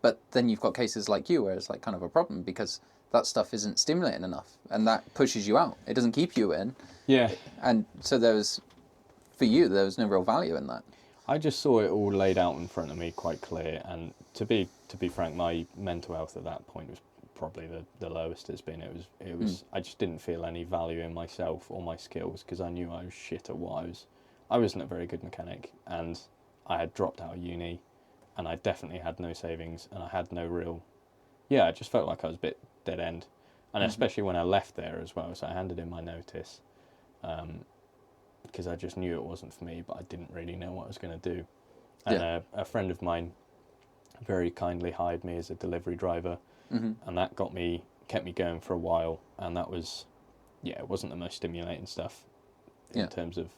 But then you've got cases like you where it's like kind of a problem because that stuff isn't stimulating enough and that pushes you out. It doesn't keep you in. Yeah. And so there was no real value in that. I just saw it all laid out in front of me quite clear, and to be frank, my mental health at that point was probably the lowest it's been. It was I just didn't feel any value in myself or my skills because I knew I was shit at what I wasn't a very good mechanic, and I had dropped out of uni, and I definitely had no savings, and I had no real... I just felt like I was a bit dead end, and especially when I left there as well, so I handed in my notice, because I just knew it wasn't for me, but I didn't really know what I was going to do. And a friend of mine very kindly hired me as a delivery driver, and that kept me going for a while, and that was, it wasn't the most stimulating stuff in terms of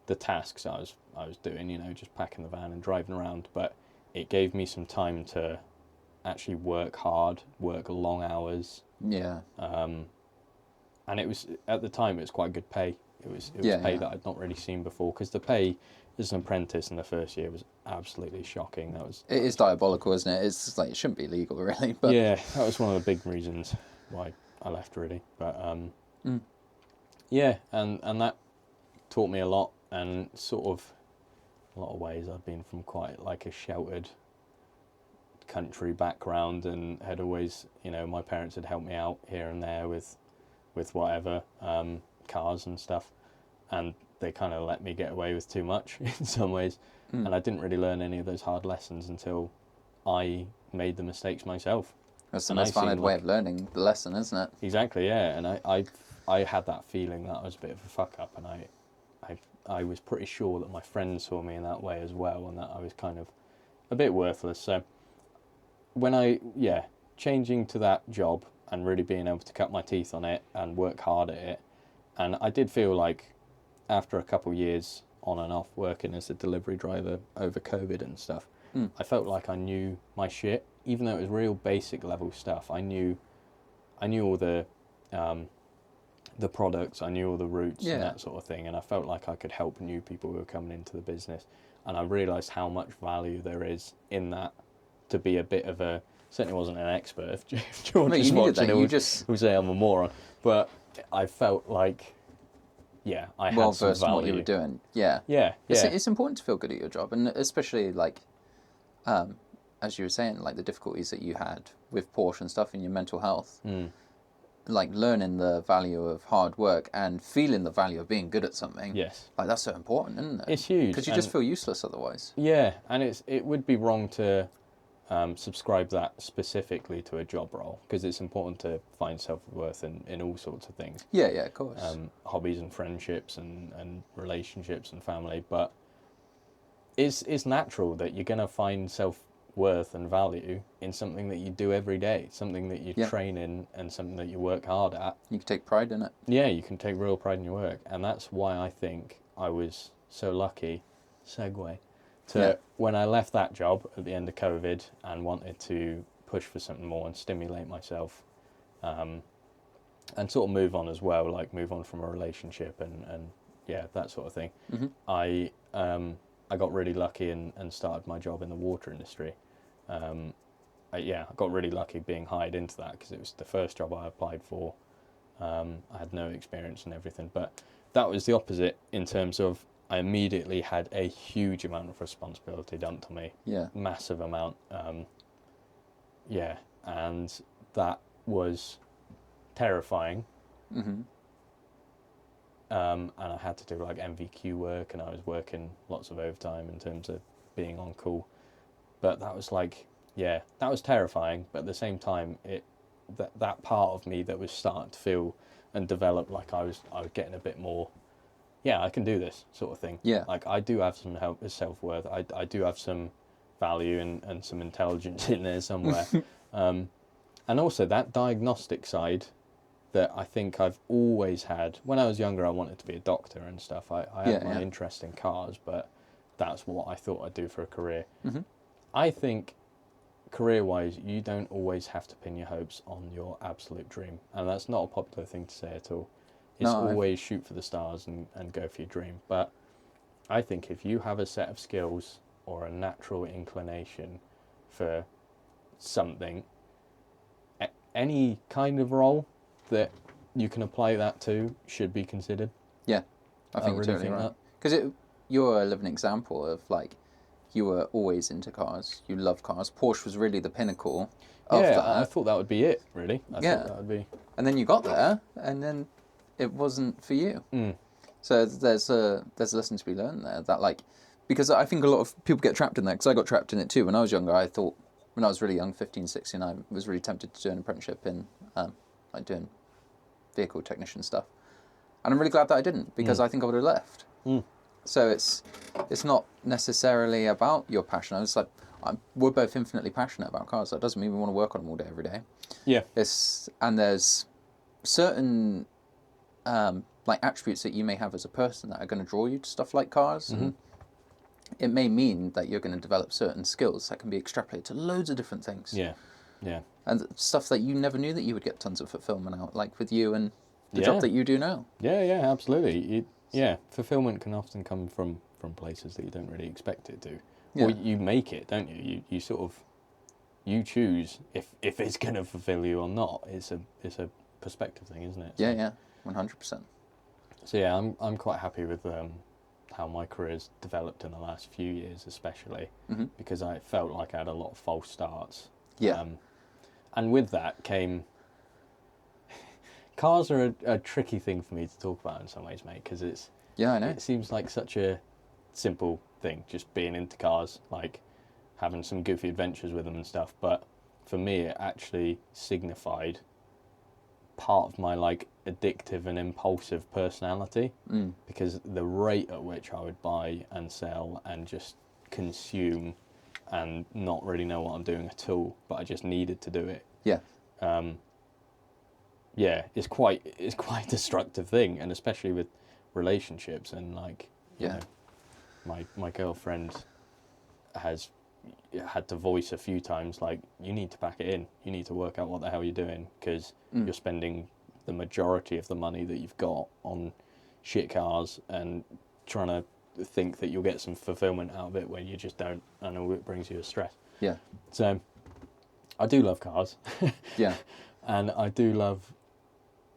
the tasks I was doing, just packing the van and driving around, but it gave me some time to actually work hard, work long hours. Yeah. And it was, at the time, it was quite good pay. It was pay that I'd not really seen before, because the pay as an apprentice in the first year was absolutely shocking. It is diabolical, isn't it? It's like, it shouldn't be legal, really. But yeah, that was one of the big reasons why I left, really. But and that taught me a lot, and sort of a lot of ways I've been from quite like a sheltered country background, and had always, my parents had helped me out here and there with whatever, cars and stuff, and they kind of let me get away with too much in some ways, and I didn't really learn any of those hard lessons until I made the mistakes myself. That's the most valid way of learning the lesson, isn't it? Exactly, yeah. And I had that feeling that I was a bit of a fuck up, and I was pretty sure that my friends saw me in that way as well, and that I was kind of a bit worthless. So when changing to that job and really being able to cut my teeth on it and work hard at it, and I did feel like after a couple of years on and off working as a delivery driver over COVID and stuff, I felt like I knew my shit, even though it was real basic level stuff. I knew all the products, I knew all the routes and that sort of thing, and I felt like I could help new people who were coming into the business, and I realised how much value there is in that, to be a bit of a... Certainly wasn't an expert. If George is watching, he'll say I'm a moron. But I felt like, I had some versed in value. what you were doing. Yeah. It's important to feel good at your job, and especially like, as you were saying, like the difficulties that you had with Porsche and stuff in your mental health. Like learning the value of hard work and feeling the value of being good at something. Yes. Like that's so important, isn't it? It's huge. Because you just feel useless otherwise. Yeah, and it would be wrong to subscribe that specifically to a job role, because it's important to find self-worth in all sorts of things. Yeah, of course. Hobbies and friendships and relationships and family, but it's natural that you're going to find self-worth and value in something that you do every day, something that you train in, and something that you work hard at. You can take pride in it. Yeah, you can take real pride in your work, and that's why I think I was so lucky. Segue. When I left that job at the end of COVID and wanted to push for something more and stimulate myself, and sort of move on as well, like move on from a relationship and that sort of thing. I got really lucky and started my job in the water industry. I got really lucky being hired into that, because it was the first job I applied for. I had no experience and everything, but that was the opposite in terms of I immediately had a huge amount of responsibility dumped on me. Yeah. Massive amount. And that was terrifying. and I had to do like MVQ work, and I was working lots of overtime in terms of being on call. But that was like, yeah, that was terrifying. But at the same time, that part of me that was starting to feel and develop like I was getting a bit more, yeah, I can do this sort of thing. Yeah. Like I do have some self-worth. I do have some value and some intelligence in there somewhere. And also that diagnostic side that I think I've always had. When I was younger, I wanted to be a doctor and stuff. I had my interest in cars, but that's what I thought I'd do for a career. Mm-hmm. I think career-wise, you don't always have to pin your hopes on your absolute dream. And that's not a popular thing to say at all. It's always shoot for the stars and go for your dream. But I think if you have a set of skills or a natural inclination for something, any kind of role that you can apply that to should be considered. Yeah, I think you're totally right. Because you're a living example of like, you were always into cars. You love cars. Porsche was really the pinnacle of that. Yeah, I thought that would be it, really. I thought that would be. And then you got there, and then it wasn't for you. Mm. So there's a lesson to be learned there. That like, because I think a lot of people get trapped in that. Because I got trapped in it too when I was younger. I thought when I was really young, 15, 16, I was really tempted to do an apprenticeship in like doing vehicle technician stuff. And I'm really glad that I didn't, because I think I would have left. Mm. So it's not necessarily about your passion. I was like, we're both infinitely passionate about cars. That doesn't mean we want to work on them all day, every day. Yeah. And there's certain like attributes that you may have as a person that are going to draw you to stuff like cars. Mm-hmm. And it may mean that you're going to develop certain skills that can be extrapolated to loads of different things. Yeah, yeah. And stuff that you never knew that you would get tons of fulfillment out, like with you and the job that you do now. Yeah, absolutely. Fulfillment can often come from places that you don't really expect it to. Yeah. Or you make it, don't you? You sort of, you choose if it's going to fulfill you or not. It's a perspective thing, isn't it? So, yeah, 100%. So yeah, I'm quite happy with how my career's developed in the last few years, especially because I felt like I had a lot of false starts. Yeah. And with that came. Cars are a tricky thing for me to talk about in some ways, mate, because it's. Yeah, I know. It seems like such a simple thing, just being into cars, like having some goofy adventures with them and stuff. But for me, it actually signified part of my like addictive and impulsive personality, because the rate at which I would buy and sell and just consume and not really know what I'm doing at all, but I just needed to do it. Yeah. It's quite a destructive thing, and especially with relationships and like you know, my girlfriend has had to voice a few times like, you need to pack it in, you need to work out what the hell you're doing, because you're spending the majority of the money that you've got on shit cars and trying to think that you'll get some fulfillment out of it when you just don't, and all it brings you is stress. Yeah. So I do love cars. Yeah. And I do love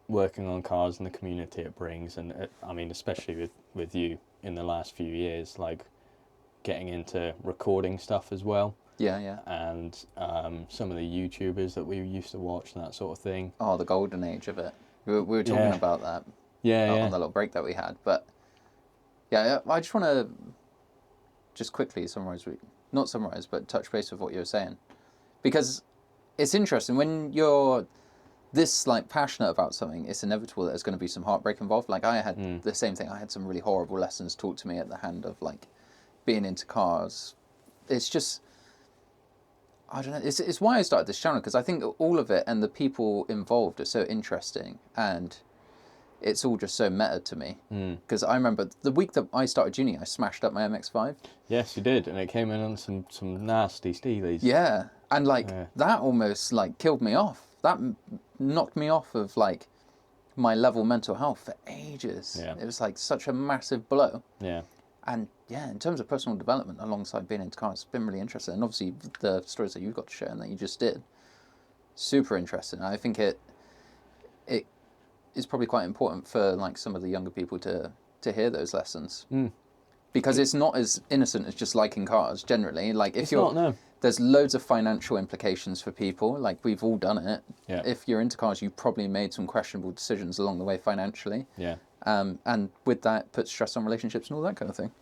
working on cars and the community it brings, and I mean especially with you in the last few years, like getting into recording stuff as well. Yeah. And some of the YouTubers that we used to watch and that sort of thing. Oh, the golden age of it. We were talking about that. On the little break that we had, but yeah, I just want to just quickly not summarize, but touch base with what you were saying, because it's interesting when you're this like passionate about something. It's inevitable that there's going to be some heartbreak involved. Like I had the same thing. I had some really horrible lessons taught to me at the hand of like being into cars. It's just, I don't know. It's why I started this channel, because I think all of it and the people involved are so interesting, and it's all just so meta to me. Because I remember the week that I started uni, I smashed up my MX-5. Yes, you did, and it came in on some nasty steelies. Yeah, and like that almost like killed me off. That knocked me off of like my level mental health for ages. Yeah. It was like such a massive blow. Yeah. And yeah, in terms of personal development alongside being into cars, it's been really interesting. And obviously the stories that you've got to share and that you just did, super interesting. I think it is probably quite important for like some of the younger people to hear those lessons. Because it's not as innocent as just liking cars generally. Like if there's loads of financial implications for people. Like we've all done it. Yeah. If you're into cars, you've probably made some questionable decisions along the way financially. Yeah. And with that, puts stress on relationships and all that kind of thing.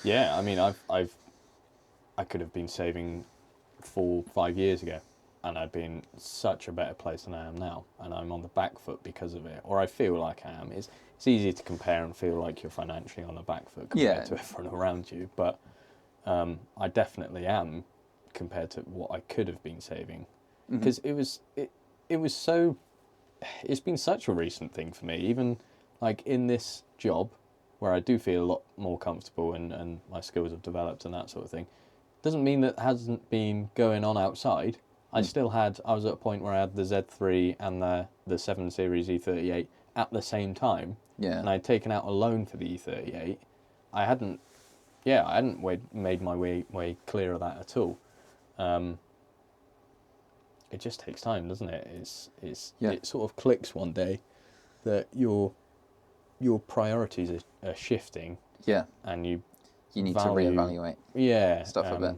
Yeah, I mean, I could have been saving 4-5 years ago, and I'd be in such a better place than I am now, and I'm on the back foot because of it, or I feel like I am. It's easy to compare and feel like you're financially on the back foot compared to everyone around you, but I definitely am compared to what I could have been saving, because it's been such a recent thing for me, even like in this job where I do feel a lot more comfortable and my skills have developed and that sort of thing. Doesn't mean that hasn't been going on outside. I was at a point where I had the Z3 and the 7 Series E38 at the same time. Yeah. And I'd taken out a loan for the E38. I hadn't made my way clear of that at all. It just takes time, doesn't it? It sort of clicks one day that your priorities are shifting. Yeah. And you need value, to reevaluate. Yeah. Stuff a bit.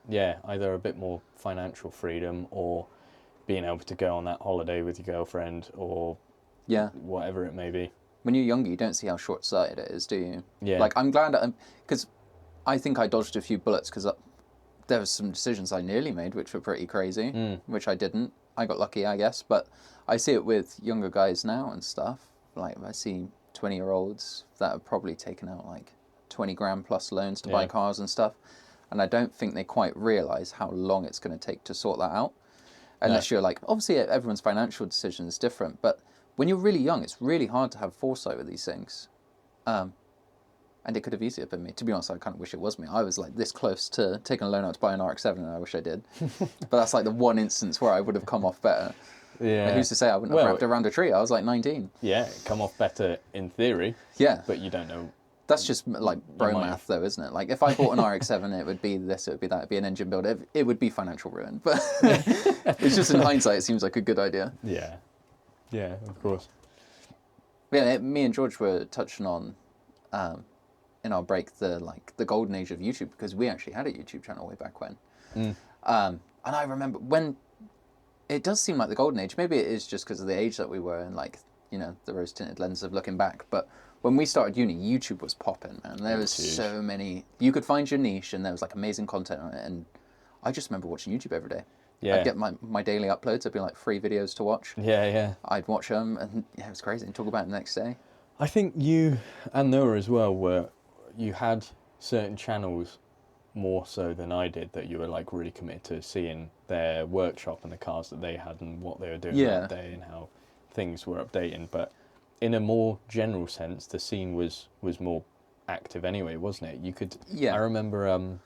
Yeah, either a bit more financial freedom or being able to go on that holiday with your girlfriend or whatever it may be. When you're younger, you don't see how short-sighted it is, do you? Yeah. Like, I'm glad, because I think I dodged a few bullets, because there were some decisions I nearly made which were pretty crazy, which I didn't. I got lucky, I guess, but I see it with younger guys now and stuff. Like, I see 20-year-olds that have probably taken out, like, 20 grand plus loans to buy cars and stuff. And I don't think they quite realise how long it's going to take to sort that out. Unless you're like, obviously everyone's financial decision is different, but when you're really young, it's really hard to have foresight with these things. And it could have easily been me. To be honest, I kind of wish it was me. I was like this close to taking a loan out to buy an RX-7, and I wish I did. But that's like the one instance where I would have come off better. Yeah. Like, who's to say I wouldn't have wrapped around a tree? I was like 19. Yeah, come off better in theory. Yeah. But you don't know. That's just like bro math, though, isn't it? Like, if I bought an RX-7, it would be this, it would be that, it would be an engine build. It would be financial ruin. But it's just in hindsight, it seems like a good idea. Yeah. Yeah, of course. Yeah, me and George were touching on, in our break, the golden age of YouTube, because we actually had a YouTube channel way back when. And I remember when it does seem like the golden age. Maybe it is just because of the age that we were and, like, you know, the rose-tinted lens of looking back. But when we started uni, YouTube was popping, man. There was so many. You could find your niche, and there was like amazing content on it. And I just remember watching YouTube every day. Yeah. I'd get my daily uploads. There'd be like 3 videos to watch. Yeah, yeah. I'd watch them, and it was crazy. And talk about it the next day. I think you and Noah as well you had certain channels more so than I did that you were like really committed to seeing their workshop and the cars that they had and what they were doing that day and how things were updating. But in a more general sense, the scene was more active anyway, wasn't it? You could. Yeah. I remember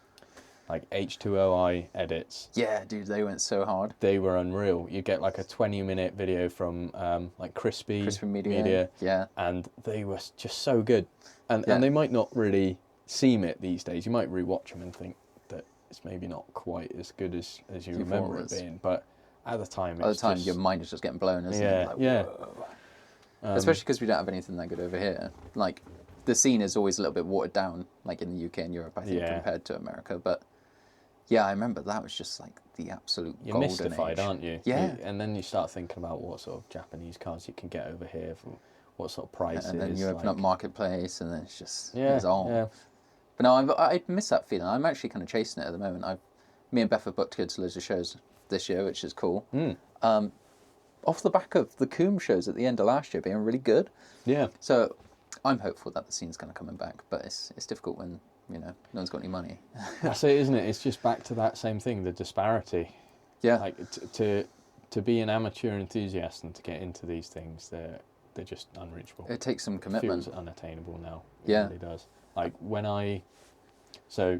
like H2OI edits. Yeah, dude, they went so hard. They were unreal. You get like a 20-minute video from like Crispy Media. Yeah. And they were just so good. And they might not really seem it these days. You might rewatch them and think that it's maybe not quite as good as you remember it being. But at the time, your mind is just getting blown, isn't it? Like, yeah. Especially because we don't have anything that good over here. Like, the scene is always a little bit watered down, like in the UK and Europe, I think, compared to America. But yeah, I remember that was just like the absolute golden age. You're mystified, aren't you? Yeah. And then you start thinking about what sort of Japanese cars you can get over here for what sort of prices. And then you open up Marketplace, and then it's just it's on. Yeah. But no, I miss that feeling. I'm actually kind of chasing it at the moment. Me and Beth have booked kids to loads of shows this year, which is cool. Off the back of the Coombe shows at the end of last year being really good. Yeah. So I'm hopeful that the scene's kind of coming back, but it's difficult when, you know, no one's got any money. That's it, isn't it? It's just back to that same thing, the disparity. Yeah. Like to be an amateur enthusiast and to get into these things, they're just unreachable. It takes some commitment. It feels unattainable now. It really does. Like so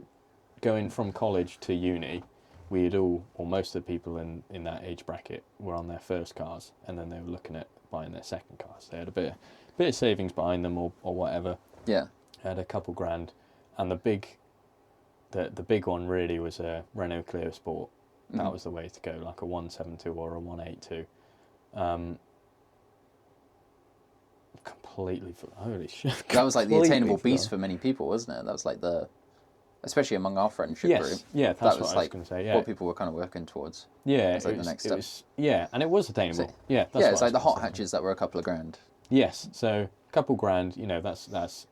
going from college to uni, we had or most of the people in that age bracket were on their first cars, and then they were looking at buying their second cars. They had a bit of savings behind them or whatever. Yeah. Had a couple grand, and the big one really was a Renault Clio Sport. That was the way to go, like a 172 or a 182. Completely, holy shit. That was like the attainable beast for many people, wasn't it? That was like especially among our friendship group. Yeah, that's what I was going to say. Yeah, what people were kind of working towards. Yeah, it's like the next step. And it was attainable. It's like the hot hatches that were a couple of grand. Yes, so couple grand, you know, that's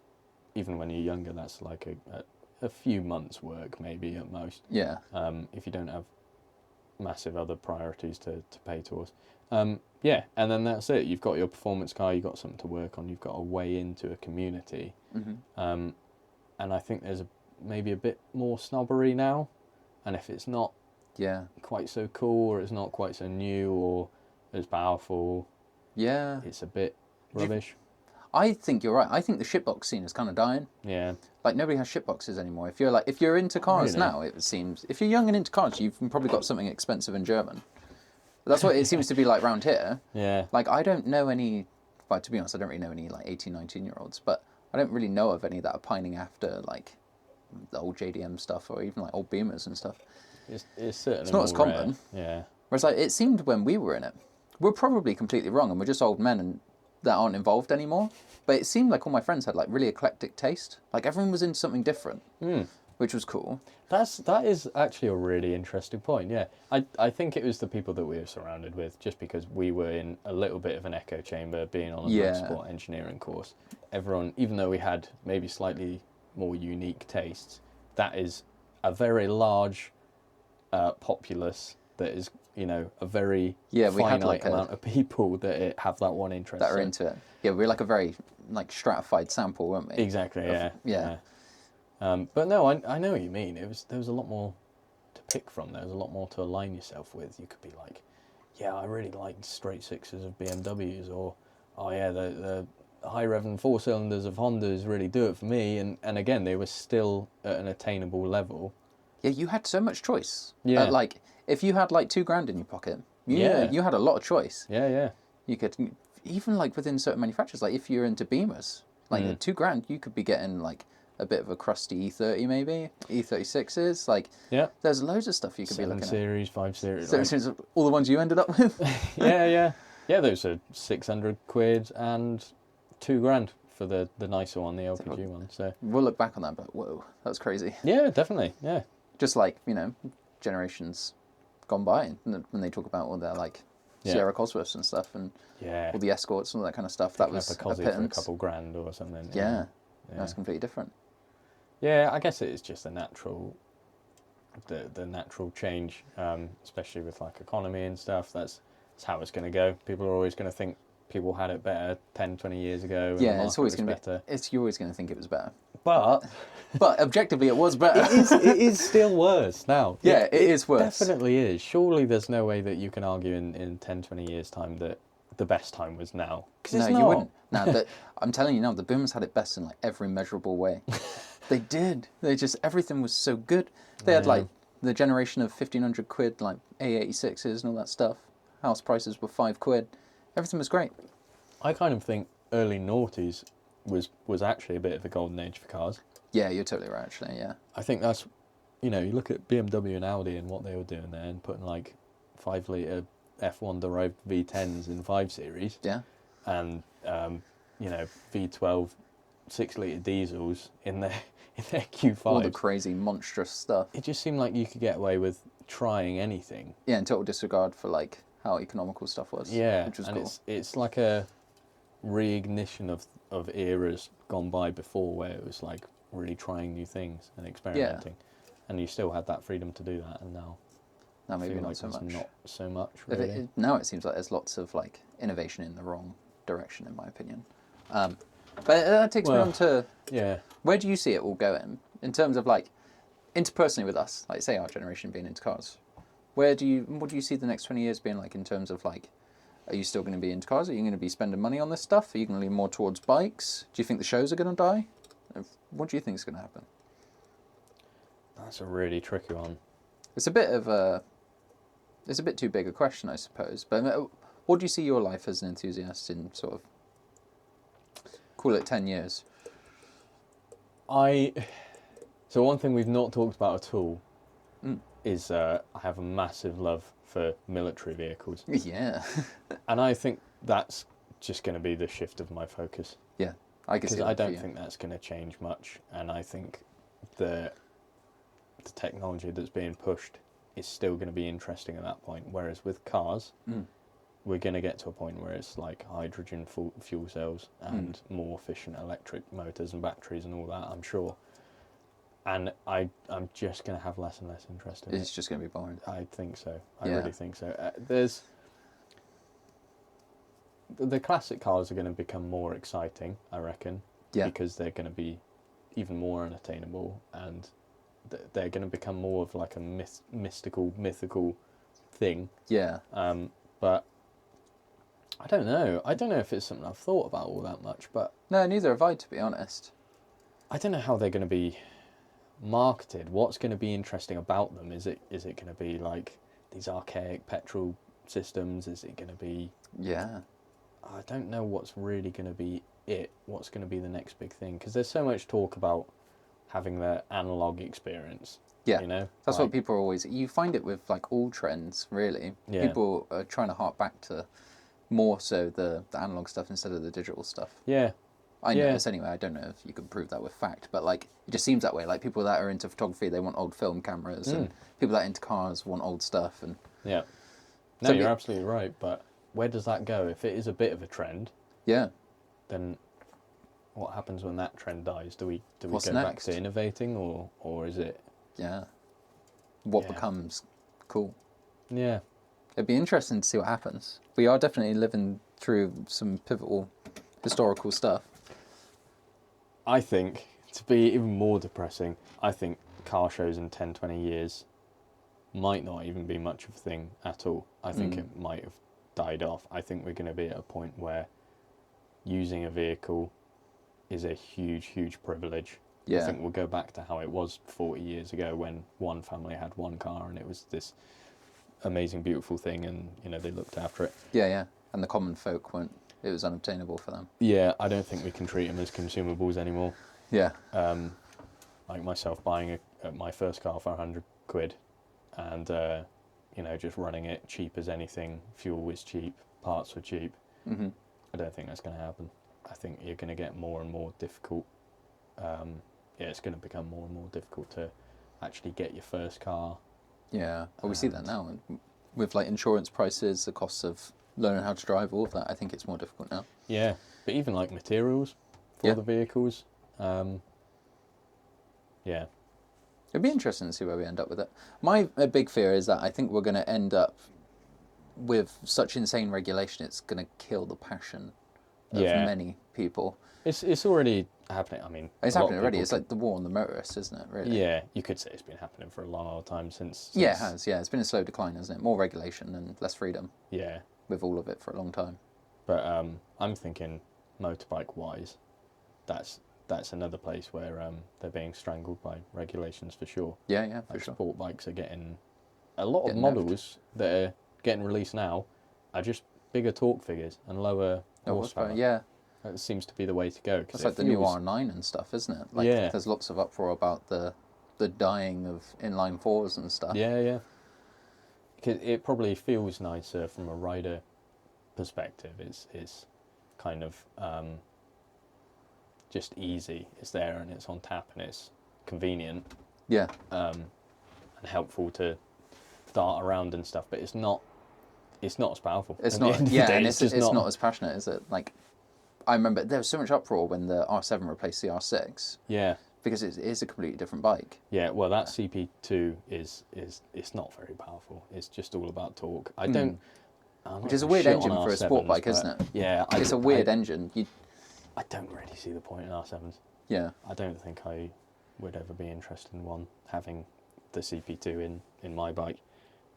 even when you're younger, that's like a few months' work maybe at most. Yeah. If you don't have massive other priorities to pay towards. Yeah, and then that's it. You've got your performance car, you've got something to work on, you've got a way into a community. Mm-hmm. And I think there's maybe a bit more snobbery now. And if it's not quite so cool, or it's not quite so new or as powerful, it's a bit rubbish. I think you're right. I think the shitbox scene is kind of dying. Yeah. Like, nobody has shitboxes anymore. If you're into cars now, it seems, if you're young and into cars, you've probably got something expensive and German. That's what it seems to be like round here. Yeah. Like, I don't know any, but to be honest, I don't really know any like 18, 19-year-olds, but I don't really know of any that are pining after like the old JDM stuff or even like old Beamers and stuff. It's certainly it's not as common. Yeah. Whereas like, it seemed when we were in it, we're probably completely wrong and we're just old men and that aren't involved anymore. But it seemed like all my friends had like really eclectic taste. Like everyone was into something different, which was cool. That is actually a really interesting point. Yeah, I think it was the people that we were surrounded with, just because we were in a little bit of an echo chamber, being on a motorsport engineering course. Everyone, even though we had maybe slightly more unique tastes, that is a very large populace that is, you know, a very finite amount of people that have that one interest. That are into it. Yeah, we were like a very like stratified sample, weren't we? Exactly, yeah. But no, I know what you mean. There was a lot more to pick from. There was a lot more to align yourself with. You could be like, yeah, I really like straight sixes of BMWs, or, oh yeah, the high revving 4 cylinders of Hondas really do it for me. And again, they were still at an attainable level. Yeah, you had so much choice. Yeah. Like, if you had like £2,000 in your pocket, you had a lot of choice. Yeah. You could, even like within certain manufacturers, like if you're into Beamers, like at £2,000, you could be getting like a bit of a crusty E30 maybe, E36s. Like, there's loads of stuff you could be looking 7 Series, 5 Series. 7 Series, all the ones you ended up with. Yeah, those are £600 and £2,000 for the nicer one, the LPG one. So we'll look back on that, but whoa, that's crazy. Yeah, definitely. Yeah. Just like, you know, generations gone by, and when they talk about all their like Sierra Cosworths and stuff, and all the Escorts and all that kind of stuff, that was a Cosy for a couple grand or something. Yeah, that's completely different. Yeah, I guess it is just the natural change, especially with like economy and stuff. That's how it's going to go. People are always going to think people had it better 10, 20 years ago. Yeah, it's always going to be better. You're always going to think it was better. But objectively, it was better. It is still worse now. Yeah, it is worse. Definitely is. Surely there's no way that you can argue in 10, 20 years' time that the best time was now. No, you wouldn't. No, I'm telling you now, the Boomers had it best in like every measurable way. They did. Everything was so good. They had like the generation of £1,500 like A86s and all that stuff. House prices were £5. Everything was great. I kind of think early noughties was actually a bit of a golden age for cars. Yeah, you're totally right, actually, yeah. I think that's, you know, you look at BMW and Audi and what they were doing there and putting like 5-litre F1 derived V10s in 5 Series. Yeah. And, you know, V12 6-litre diesels in their Q5. All the crazy, monstrous stuff. It just seemed like you could get away with trying anything. Yeah, in total disregard for like how economical stuff was. Yeah, which was and cool. It's like a reignition of eras gone by before, where it was like really trying new things and experimenting, and you still had that freedom to do that. And now maybe not so much. Not so much. Really. Now it seems like there's lots of like innovation in the wrong direction, in my opinion. But that takes me on to where do you see it all going in terms of like interpersonally with us, like say our generation being into cars. What do you see the next 20 years being like in terms of like, are you still going to be into cars? Are you going to be spending money on this stuff? Are you going to lean more towards bikes? Do you think the shows are going to die? What do you think is going to happen? That's a really tricky one. It's a bit too big a question, I suppose. But what do you see your life as an enthusiast in sort of, call it 10 years? So one thing we've not talked about at all is I have a massive love for military vehicles. Yeah. And I think that's just going to be the shift of my focus. Yeah, I can see that. Because I don't think that's going to change much, and I think the technology that's being pushed is still going to be interesting at that point. Whereas with cars, we're going to get to a point where it's like hydrogen fuel cells and more efficient electric motors and batteries and all that, I'm sure. And I'm just going to have less and less interest in it. It's just going to be boring. I think so. I really think so. The classic cars are going to become more exciting, I reckon, because they're going to be even more unattainable, and they're going to become more of like a mythical thing. Yeah. But I don't know. I don't know if it's something I've thought about all that much, but... No, neither have I, to be honest. I don't know how they're going to be marketed. What's going to be interesting about them? Is it going to be like these archaic petrol systems? Is it going to be... Yeah. I don't know what's really going to be what's going to be the next big thing, because there's so much talk about having the analog experience. Yeah, you know, that's what people are always... You find it with like all trends, really. Yeah. People are trying to hark back to more so the analog stuff instead of the digital stuff. Yeah. I notice anyway. I don't know if you can prove that with fact, but like it just seems that way. Like people that are into photography, they want old film cameras, and people that are into cars want old stuff. And yeah, no, you're absolutely right. But where does that go? If it is a bit of a trend, then what happens when that trend dies? Do we go back to innovating, or is it? Yeah. What becomes cool? Yeah. It'd be interesting to see what happens. We are definitely living through some pivotal historical stuff. I think, to be even more depressing, I think car shows in 10, 20 years might not even be much of a thing at all. I think it might have died off. I think we're going to be at a point where using a vehicle is a huge, huge privilege. Yeah. I think we'll go back to how it was 40 years ago when one family had one car and it was this amazing, beautiful thing, and they looked after it. Yeah, yeah. And the common folk weren't... It was unobtainable for them. Yeah, I don't think we can treat them as consumables anymore. Yeah. Like myself buying my first car for £100 and, just running it cheap as anything. Fuel was cheap, parts were cheap. Mm-hmm. I don't think that's going to happen. I think you're going to get more and more difficult. It's going to become more and more difficult to actually get your first car. Yeah, well, we see that now. With like insurance prices, the costs of learning how to drive, all of that, I think it's more difficult now. Yeah, but even like materials for the vehicles. Yeah. It'd be interesting to see where we end up with it. My big fear is that I think we're going to end up with such insane regulation, it's going to kill the passion of many people. It's already happening. I mean, it's happening already. It's like the war on the motorists, isn't it, really? Yeah, you could say it's been happening for a long old time since... Yeah, it has. Yeah, it's been a slow decline, hasn't it? More regulation and less freedom. Yeah. With all of it for a long time. But I'm thinking motorbike-wise, that's another place where they're being strangled by regulations for sure. Yeah, yeah, for sure. Sport bikes are getting... A lot of models that are getting released now are just bigger torque figures and lower horsepower. Yeah. That seems to be the way to go. It's like the new R9 and stuff, isn't it? Like, there's lots of uproar about the dying of inline fours and stuff. Yeah, yeah. Because it probably feels nicer from a rider perspective. It's kind of just easy. It's there and it's on tap and it's convenient. Yeah. And helpful to dart around and stuff. But it's not as powerful. It's not. Yeah, and it's not as passionate, is it? Like, I remember there was so much uproar when the R7 replaced the R6. Yeah. Because it is a completely different bike. Yeah, well, that CP2 is not very powerful. It's just all about torque. Which is a weird engine for a sport bike, isn't it? Yeah. It's a weird engine. I don't really see the point in R7s. Yeah. I don't think I would ever be interested in one, having the CP2 in my bike.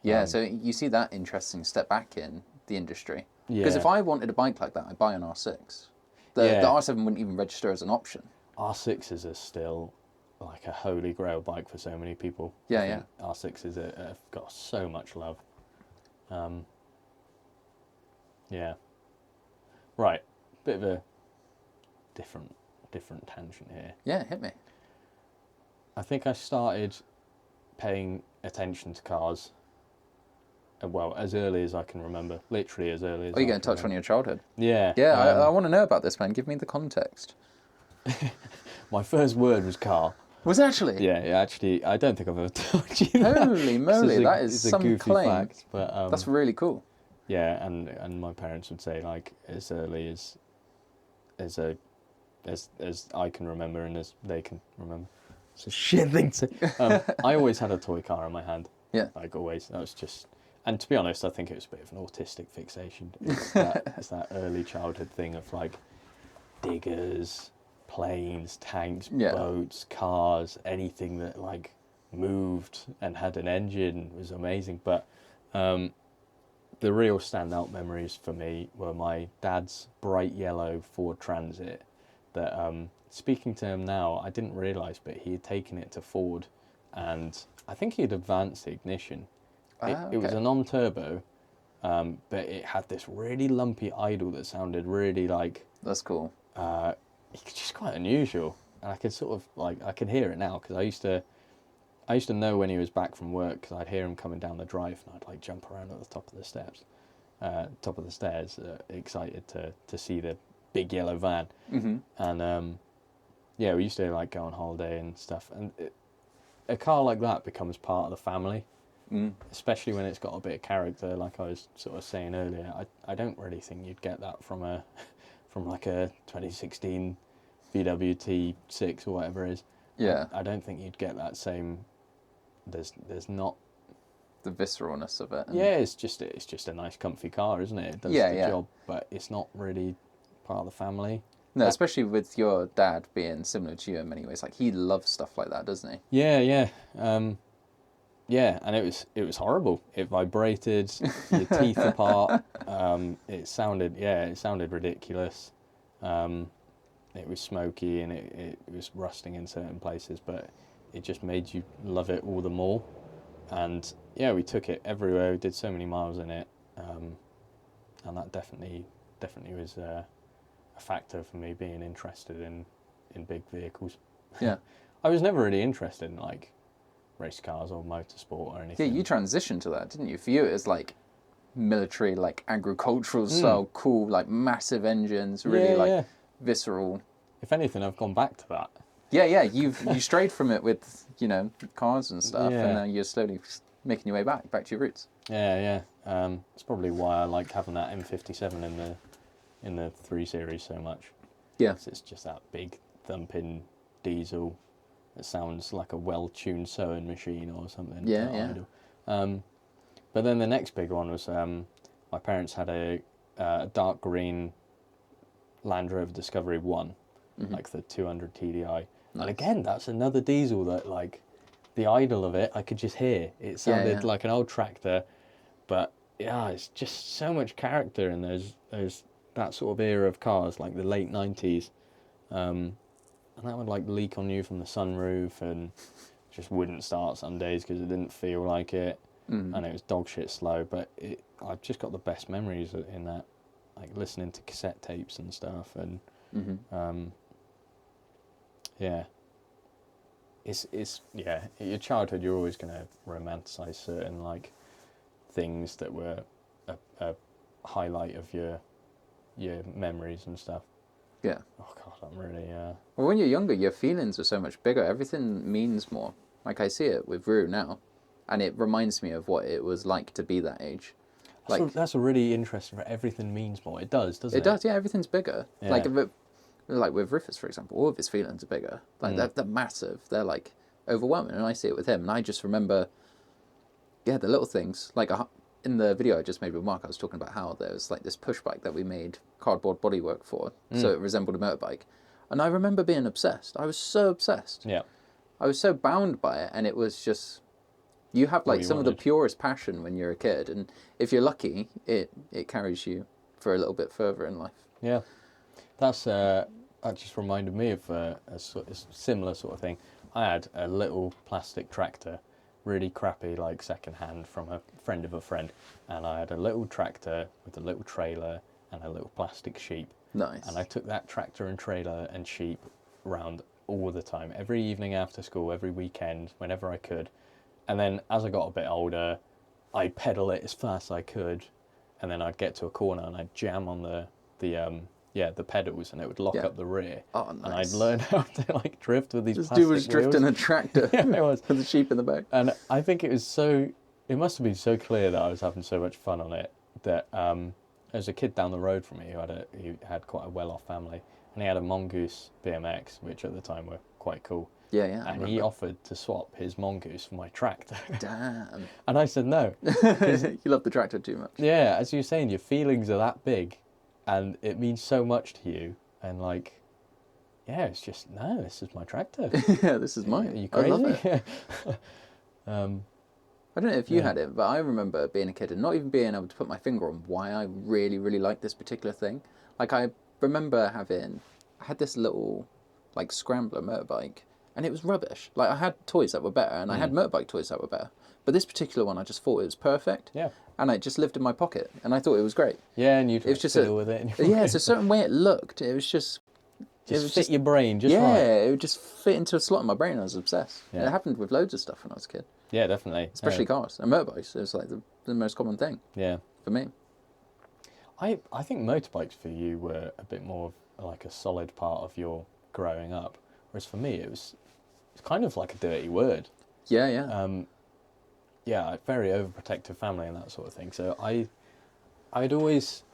Yeah, so you see that interesting step back in the industry. Because if I wanted a bike like that, I'd buy an R6. The R7 wouldn't even register as an option. R6s are still like a holy grail bike for so many people. Yeah, yeah. R6s have got so much love. Yeah. Right. Bit of a different tangent here. Yeah, hit me. I think I started paying attention to cars, as early as I can remember. Literally as early as you're going to touch on your childhood. Yeah. Yeah, I want to know about this, man. Give me the context. My first word was car. Was it actually? Yeah, actually, I don't think I've ever told you that. Holy moly, that is some goofy claim. Fact, but, that's really cool. Yeah, and my parents would say, like, as early as I can remember and as they can remember. It's a shit thing to... I always had a toy car in my hand. Yeah. Like, always. That was just... And to be honest, I think it was a bit of an autistic fixation. It's that early childhood thing of, like, diggers, planes, tanks, boats, cars, anything that, like, moved and had an engine was amazing. But the real standout memories for me were my dad's bright yellow Ford Transit that, speaking to him now, I didn't realise, but he had taken it to Ford and I think he had advanced the ignition. It was a non-turbo, but it had this really lumpy idle that sounded really like... That's cool. Just quite unusual. And I could sort of, like, I can hear it now because I used to know when he was back from work because I'd hear him coming down the drive and I'd, like, jump around at the top of the stairs, excited to see the big yellow van. Mm-hmm. And yeah, we used to, like, go on holiday and stuff. And a car like that becomes part of the family, especially when it's got a bit of character. Like I was sort of saying earlier, I don't really think you'd get that from like a 2016 VW T6 or whatever it is. Yeah. I don't think you'd get that same. There's not the visceralness of it. Yeah, it's just a nice, comfy car, isn't it? It does the job, but it's not really part of the family. No, especially with your dad being similar to you in many ways. Like, he loves stuff like that, doesn't he? Yeah, yeah. Yeah, and it was horrible. It vibrated, your teeth apart. It sounded ridiculous. It was smoky and it was rusting in certain places, but it just made you love it all the more. And yeah, we took it everywhere. We did so many miles in it, and that definitely was a factor for me being interested in big vehicles. Yeah. I was never really interested in, like, race cars or motorsport or anything. Yeah, you transitioned to that, didn't you? For you, it was like military, like agricultural style, cool, like massive engines, really visceral. If anything, I've gone back to that. Yeah, you strayed from it with, cars and stuff, and now you're slowly making your way back to your roots. Yeah. It's probably why I like having that M57 in the 3 Series so much. Yeah. It's just that big thumping diesel. It sounds like a well-tuned sewing machine or something. Yeah. But then the next big one was my parents had a dark green Land Rover Discovery 1, like the 200 TDI. Nice. And again, that's another diesel that, like, the idle of it, I could just hear. It sounded like an old tractor, but yeah, it's just so much character in those that sort of era of cars, like the late 90s. And that would, like, leak on you from the sunroof and just wouldn't start some days because it didn't feel like it. And it was dog shit slow. But I've just got the best memories in that, like, listening to cassette tapes and stuff. And yeah, it's your childhood, you're always going to romanticize certain, like, things that were a highlight of your memories and stuff. Yeah. Oh God, I'm really. Well, when you're younger, your feelings are so much bigger. Everything means more. Like, I see it with Rue now, and it reminds me of what it was like to be that age. That's a really interesting. Everything means more. It does, doesn't it? It does. Yeah, everything's bigger. Yeah. Like with Rufus, for example, all of his feelings are bigger. Like they're massive. They're, like, overwhelming, and I see it with him, and I just remember, the little things. Like, in the video I just made with Mark, I was talking about how there was, like, this push bike that we made cardboard bodywork for, so it resembled a motorbike. And I remember being obsessed. I was so obsessed. Yeah. I was so bound by it, and it was just... You have, like, some of the purest passion when you're a kid, and if you're lucky, it carries you for a little bit further in life. Yeah. That just reminded me of a similar sort of thing. I had a little plastic tractor, really crappy, like, second-hand from a friend of a friend, and I had a little tractor with a little trailer and a little plastic sheep. Nice. And I took that tractor and trailer and sheep around all the time, every evening after school, every weekend, whenever I could. And then as I got a bit older, I'd pedal it as fast as I could, and then I'd get to a corner and I'd jam on the pedals, and it would lock up the rear. Oh, nice. And I'd learn how to, like, drift with these plastic This dude was wheels. drifting a tractor Yeah, it was. with the sheep in the back. And I think it must have been so clear that I was having so much fun on it that there's a kid down the road from me who had quite a well-off family, and he had a Mongoose BMX, which at the time were quite cool. Yeah, yeah. And he offered to swap his Mongoose for my tractor. Damn. And I said no. You love the tractor too much. Yeah, as you're saying, your feelings are that big, and it means so much to you. And like, yeah, it's just, no, this is my tractor. Yeah, this is mine. Are you crazy? I love it. I don't know if you Yeah. had it, but I remember being a kid and not even being able to put my finger on why I really, really liked this particular thing. Like, I remember I had this little, like, scrambler motorbike, and it was rubbish. Like, I had toys that were better, and I had motorbike toys that were better. But this particular one, I just thought it was perfect. Yeah. And it just lived in my pocket, and I thought it was great. Yeah, and you'd It was just fiddle with it. Yeah, it's a certain way it looked. It was just... Just it was fit your brain just yeah, right. it would just fit into a slot in my brain. I was obsessed. Yeah. It happened with loads of stuff when I was a kid, Yeah, definitely. especially cars and motorbikes. It was like the most common thing Yeah. for me. I think motorbikes for you were a bit more of like a solid part of your growing up, whereas for me it's kind of like a dirty word. Yeah, yeah. Yeah, very overprotective family and that sort of thing. So I'd always,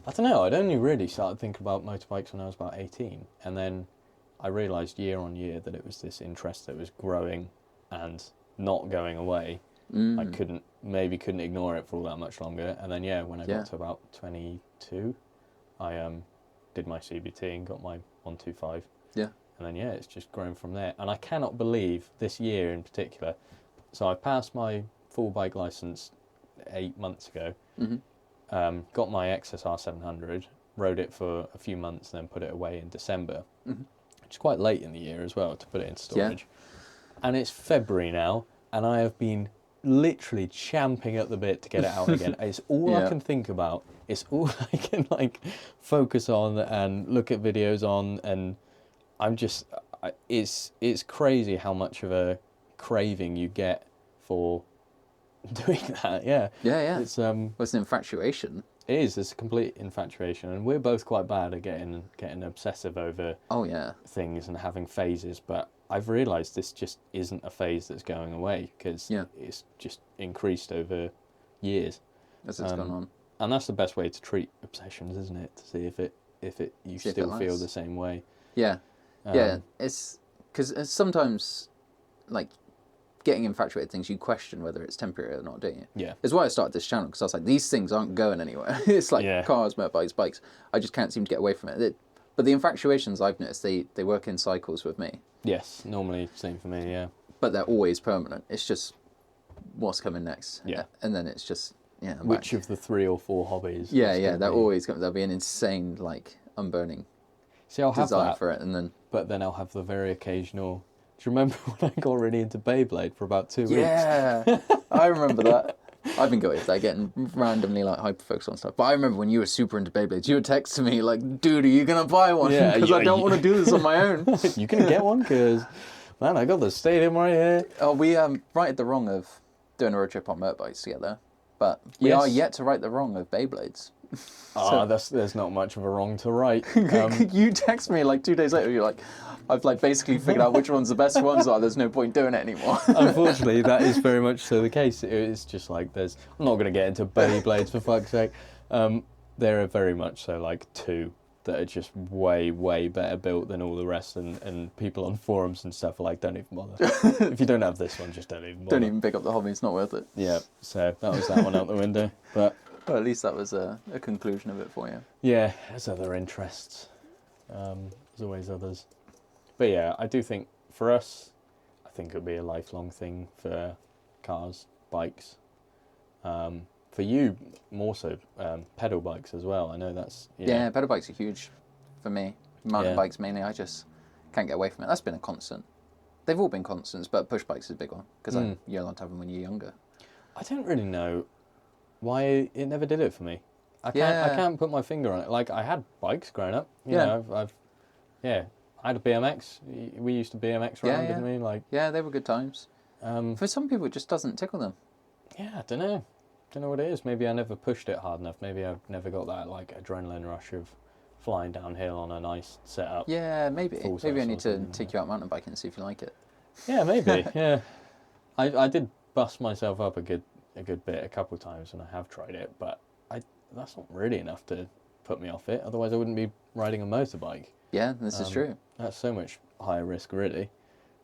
I don't know, I'd only really started thinking about motorbikes when I was about 18, and then I realised year on year that it was this interest that was growing and not going away. I couldn't ignore it for all that much longer. And then when I got to about 22, I did my CBT and got my 125. Yeah. And then it's just grown from there. And I cannot believe this year in particular. So I passed my full bike license 8 months ago. Got my XSR 700, rode it for a few months, then put it away in December. Which is quite late in the year as well to put it in storage. And it's February now, and I have been literally champing at the bit to get it out again. It's all I can think about. It's all I can focus on and look at videos on, and I'm just it's crazy how much of a craving you get for doing that. Yeah. It's It's an infatuation. it is. It's a complete infatuation, and we're both quite bad at getting obsessive over things and having phases. But I've realised this just isn't a phase that's going away, because it's just increased over years As it's gone on. and that's the best way to treat obsessions, isn't it? To see if you See if still it feel lasts. the same way. Yeah. It's because sometimes, like, getting infatuated with things, you question whether it's temporary or not, don't you? Yeah. It's why I started this channel, because I was like, these things aren't going anywhere. It's like cars, motorbikes, bikes. I just can't seem to get away from it. But the infatuations, I've noticed, they work in cycles with me. Yes, normally same for me. Yeah. But they're always permanent. It's just what's coming next. Yeah. And then it's just I'm Which back. of the 3 or 4 hobbies? They're always going. There'll be an insane, like, unburning See, I'll have desire that, for it, and then but then I'll have the very occasional. Do you remember when I got really into Beyblade for about 2 weeks? yeah, I remember that. I've been guilty of that, getting randomly like hyper focused on stuff. But I remember when you were super into Beyblades, you would text me like, "Dude, are you gonna buy one? Yeah, Because I don't want to do this on my own." You can get one, because man, I got the stadium right here. Oh, we righted the wrong of doing a road trip on motorbikes together, but we are yet to right the wrong of Beyblades. There's not much of a wrong to right. You text me like 2 days later. You're like, "I've like basically figured out which one's the best ones. Like, there's no point doing it anymore." Unfortunately, that is very much so the case. It's just like I'm not going to get into Beyblades for fuck's sake. There are very much so like 2 that are just way, way better built than all the rest, and people on forums and stuff are like, don't even bother. If you don't have this one, just don't even bother. Don't even pick up the hobby. It's not worth it. Yeah, so that was that one out the window. But well, at least that was a conclusion of it for you. yeah, there's other interests. There's always others. But yeah, I do think for us, I think it'll be a lifelong thing for cars, bikes. For you, more so pedal bikes as well. I know that's... Yeah, pedal bikes are huge for me. Mountain bikes mainly, I just can't get away from it. That's been a constant. They've all been constants, but push bikes is a big one, because you're allowed to have them when you're younger. I don't really know why it never did it for me. I can't put my finger on it. Like, I had bikes growing up. You know, I had a BMX. We used to BMX around, didn't we? Like, yeah, they were good times. For some people, it just doesn't tickle them. Yeah, I don't know. Don't know what it is. Maybe I never pushed it hard enough. Maybe I've never got that like adrenaline rush of flying downhill on a nice setup. Yeah, maybe. Maybe I need to take you out mountain biking and see if you like it. Yeah, maybe. Yeah, I did bust myself up a good bit a couple of times when I have tried it, but that's not really enough to put me off it. Otherwise, I wouldn't be riding a motorbike. Yeah, this is true. That's so much higher risk, really.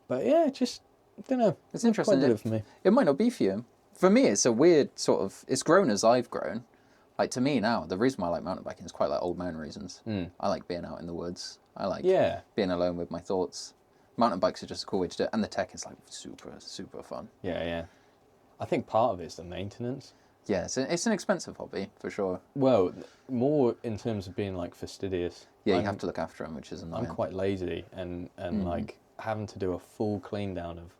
But yeah, just, I don't know. It's interesting. Quite good for me. It might not be for you. For me, it's a weird sort of... It's grown as I've grown. Like, to me now, the reason why I like mountain biking is quite like old man reasons. I like being out in the woods. I like being alone with my thoughts. Mountain bikes are just a cool way to do it. And the tech is like super, super fun. Yeah, yeah. I think part of it's the maintenance. Yeah, it's an expensive hobby, for sure. Well, more in terms of being like fastidious. Yeah, you have to look after them, which is annoying. I'm quite lazy and like having to do a full clean down of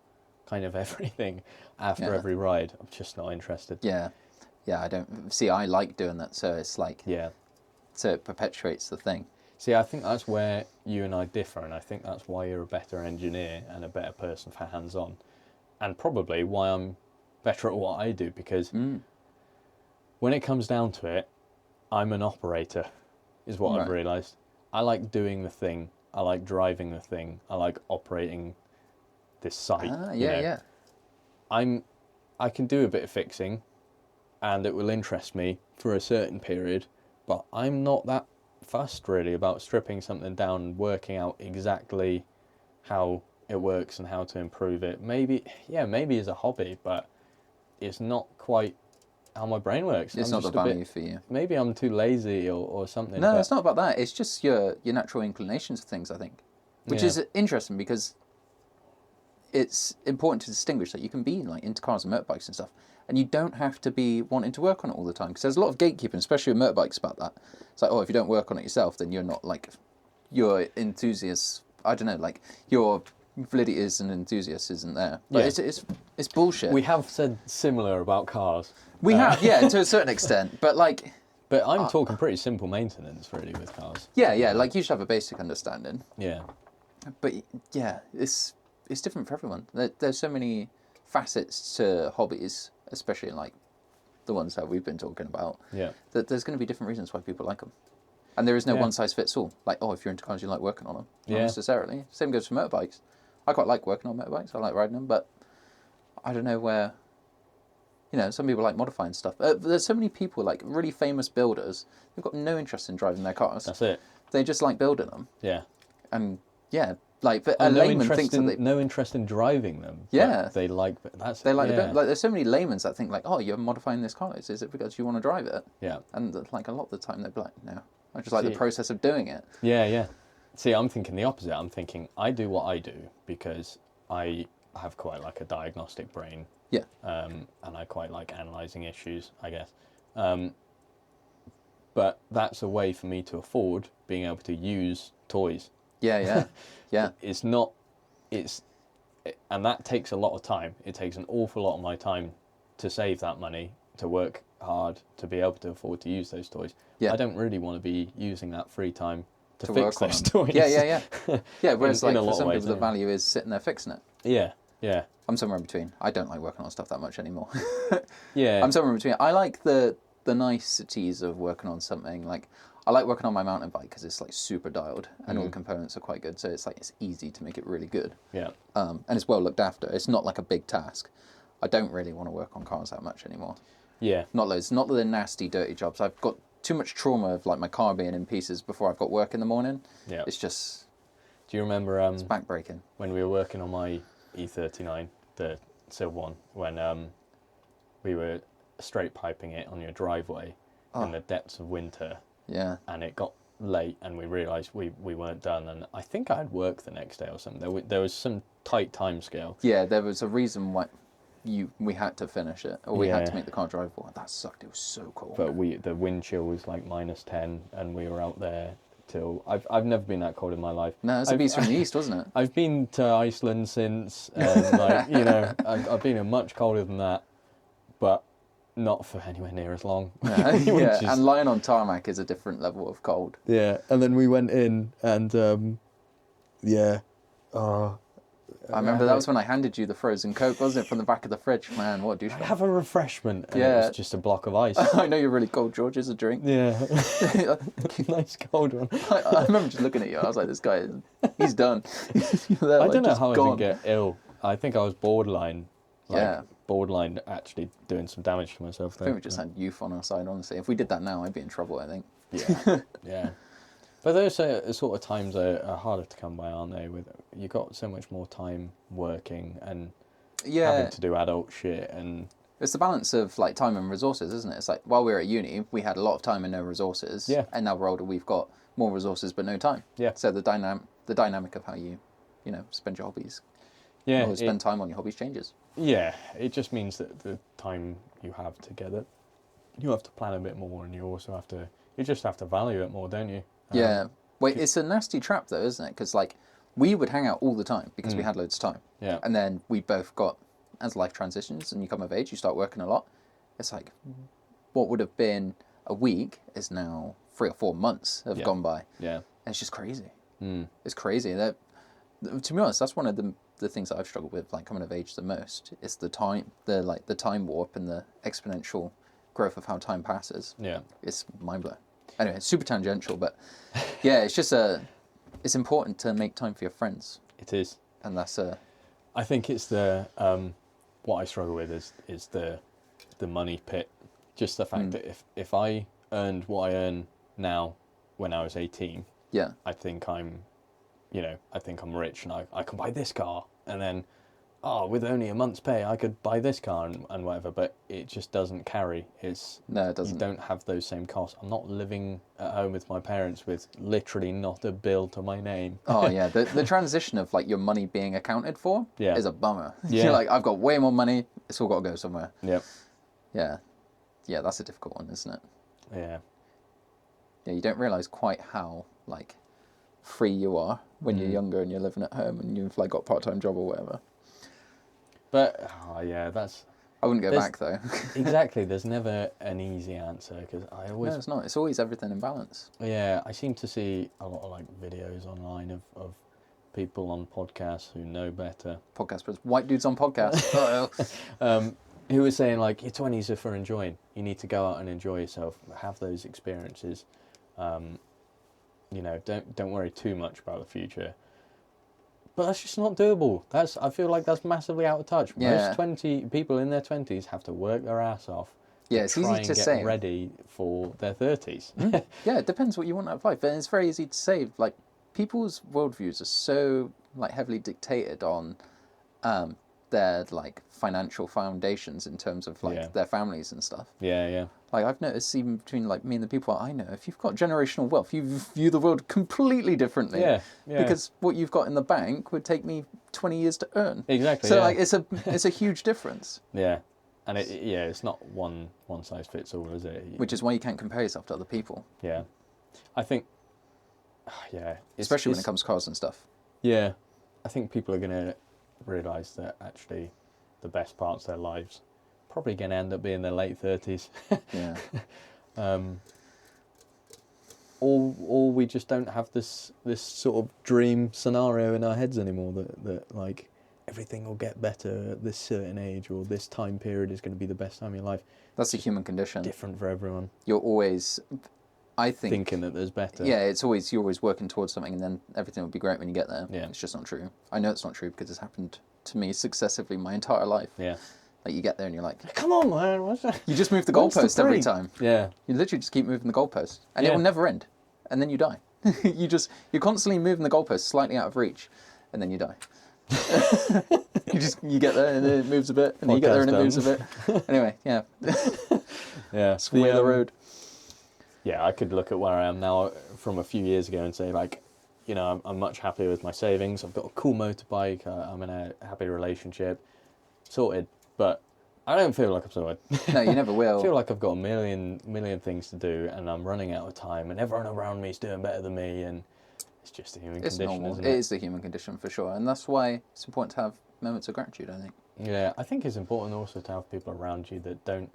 kind of everything after every ride. I'm just not interested. Yeah. Yeah, I don't... See, I like doing that, so it's like... Yeah. So it perpetuates the thing. See, I think that's where you and I differ, and I think that's why you're a better engineer and a better person for hands-on. And probably why I'm better at what I do, because when it comes down to it, I'm an operator, is what I've realised. I like doing the thing. I like driving the thing. I like operating this site. Yeah. I can do a bit of fixing, and it will interest me for a certain period, but I'm not that fussed really about stripping something down and working out exactly how it works and how to improve it. Maybe as a hobby, but it's not quite how my brain works. It's not the value for you. Maybe I'm too lazy or something. No, it's not about that. It's just your natural inclinations to things, I think. Which is interesting because it's important to distinguish that you can be like into cars and motorbikes and stuff, and you don't have to be wanting to work on it all the time, because there's a lot of gatekeeping, especially with motorbikes, about that. It's like, oh, if you don't work on it yourself, then you're not like, your enthusiast, I don't know, like your validity as an enthusiast isn't there. But it's bullshit. We have said similar about cars. We have, to a certain extent, but like... But I'm talking pretty simple maintenance, really, with cars. Yeah, like you should have a basic understanding. Yeah. But yeah, it's different for everyone. There's so many facets to hobbies, especially like the ones that we've been talking about. Yeah. That there's going to be different reasons why people like them, and there is no one size fits all. Like, oh, if you're into cars, you like working on them. Not necessarily. Same goes for motorbikes. I quite like working on motorbikes. I like riding them, but I don't know where. You know, some people like modifying stuff. There's so many people, like really famous builders, they've got no interest in driving their cars. That's it. They just like building them. Yeah. And like, but a layman thinks that they... No interest in driving them. Yeah. They like... They like the... Like, there's so many laymen that think, like, oh, you're modifying this car. Is it because you want to drive it? Yeah. And, like, a lot of the time, they'd be like, no. I just like the process of doing it. Yeah. See, I'm thinking the opposite. I'm thinking I do what I do because I have quite, like, a diagnostic brain. Yeah. And I quite like analysing issues, I guess. But that's a way for me to afford being able to use toys. Yeah. And that takes a lot of time. It takes an awful lot of my time to save that money, to work hard, to be able to afford to use those toys. Yeah. I don't really want to be using that free time to fix those toys. Yeah. Yeah, whereas like for some people the value is sitting there fixing it. Yeah. I'm somewhere in between. I don't like working on stuff that much anymore. Yeah. I'm somewhere in between. I like the niceties of working on something. Like, I like working on my mountain bike because it's like super dialed and all the components are quite good. So it's like, it's easy to make it really good. Yeah. And it's well looked after. It's not like a big task. I don't really want to work on cars that much anymore. Yeah. Not loads. Not the nasty, dirty jobs. I've got too much trauma of like my car being in pieces before I've got work in the morning. Yeah. It's just... Do you remember... it's backbreaking. When we were working on my E39, the silver one, when we were straight piping it on your driveway in the depths of winter. Yeah. And it got late and we realised we weren't done, and I think I had work the next day or something. There was some tight time scale. Yeah, there was a reason why we had to finish it, or we had to make the car drivable. That sucked. It was so cold. But the wind chill was like -10 and we were out there till... I've never been that cold in my life. No, it's a beast from the east, wasn't it? I've been to Iceland since, and like, you know, I've been in much colder than that, but not for anywhere near as long. Yeah, and lying on tarmac is a different level of cold. Yeah, and then we went in and, I remember that was when I handed you the frozen Coke, wasn't it, from the back of the fridge? Man, what a douchebag. Have a refreshment. And it was just a block of ice. I know you're really cold, George. Here's a drink. Yeah. Nice cold one. I remember just looking at you. I was like, this guy, he's done. I don't know how I didn't get ill. I think I was borderline Yeah. Borderline actually doing some damage to myself I there. think we just had youth on our side, honestly. If we did that now, I'd be in trouble, I think. Yeah, yeah. But those sort of times are harder to come by, aren't they? With you got so much more time working and having to do adult shit, and it's the balance of like time and resources, isn't it? It's like while we were at uni, we had a lot of time and no resources. Yeah. And now we're older, we've got more resources but no time. Yeah. So the dynamic of how you spend your hobbies, or spend time on your hobbies changes. Yeah, it just means that the time you have together, you have to plan a bit more, and you just have to value it more, don't you? Yeah. Wait, it's a nasty trap though, isn't it? Because like we would hang out all the time because we had loads of time. Yeah. And then we both got, as life transitions and you come of age, you start working a lot. It's like what would have been a week is now 3 or 4 months have gone by. Yeah. And it's just crazy. It's crazy. That, to be honest, that's one of the things that I've struggled with, like coming of age the most. It's the time warp and the exponential growth of how time passes. Yeah. It's mind blowing. Anyway, it's super tangential, but yeah, it's just it's important to make time for your friends. It is. And that's I think it's the what I struggle with is the money pit. Just the fact that if I earned what I earn now when I was 18, I think I'm rich and I can buy this car, and then with only a month's pay I could buy this car and whatever, but it just doesn't carry. No, it doesn't. You don't have those same costs. I'm not living at home with my parents with literally not a bill to my name. Oh yeah, the transition of like your money being accounted for is a bummer. Yeah. You're like, I've got way more money, it's all got to go somewhere. Yep. Yeah, that's a difficult one, isn't it? Yeah. Yeah, you don't realise quite how like free you are when you're younger and you're living at home and you've like got a part-time job or whatever. But I wouldn't go back though. Exactly. There's never an easy answer because No, it's not. It's always everything in balance. Yeah, I seem to see a lot of like videos online of people on podcasts who know better. Podcast, white dudes on podcasts. Who were saying like your 20s are for enjoying. You need to go out and enjoy yourself, have those experiences. Don't worry too much about the future. But that's just not doable. I feel like that's massively out of touch. Yeah. Most people in their 20s have to work their ass off. Yeah, it's easy to say. Get ready for their 30s. Yeah, it depends what you want out of life. But it's very easy to say. Like, people's worldviews are so like heavily dictated on their like financial foundations in terms of like their families and stuff. Yeah, yeah. Like I've noticed even between like me and the people I know, if you've got generational wealth, you view the world completely differently. Yeah, yeah. Because what you've got in the bank would take me 20 years to earn. Exactly. So like it's a huge difference. Yeah. And it's not one size fits all, is it? Which is why you can't compare yourself to other people. Yeah. I think especially when it comes to cars and stuff. Yeah. I think people are going to realise that actually the best parts of their lives probably going to end up being their late 30s. Yeah. Or we just don't have this sort of dream scenario in our heads anymore that like everything will get better at this certain age or this time period is going to be the best time of your life. That's the human condition. Different for everyone. You're always, I think, thinking that there's better. Yeah, you're always working towards something and then everything will be great when you get there. Yeah. It's just not true. I know it's not true because it's happened to me successively my entire life. Yeah. Like you get there and you're like, come on, man, what's that? You just move the goalpost every time. Yeah. You literally just keep moving the goalpost and it will never end. And then you die. You're constantly moving the goalpost slightly out of reach and then you die. you get there and it moves a bit and then you get there and it moves a bit. Anyway, yeah. Yeah. It's the way of the road. Yeah, I could look at where I am now from a few years ago and say like, I'm much happier with my savings. I've got a cool motorbike. I'm in a happy relationship. Sorted. But I don't feel like I'm sorted. No, you never will. I feel like I've got a million things to do and I'm running out of time and everyone around me is doing better than me and it's just the human condition, normal. isn't it? It is the human condition for sure. And that's why it's important to have moments of gratitude, I think. Yeah, I think it's important also to have people around you that don't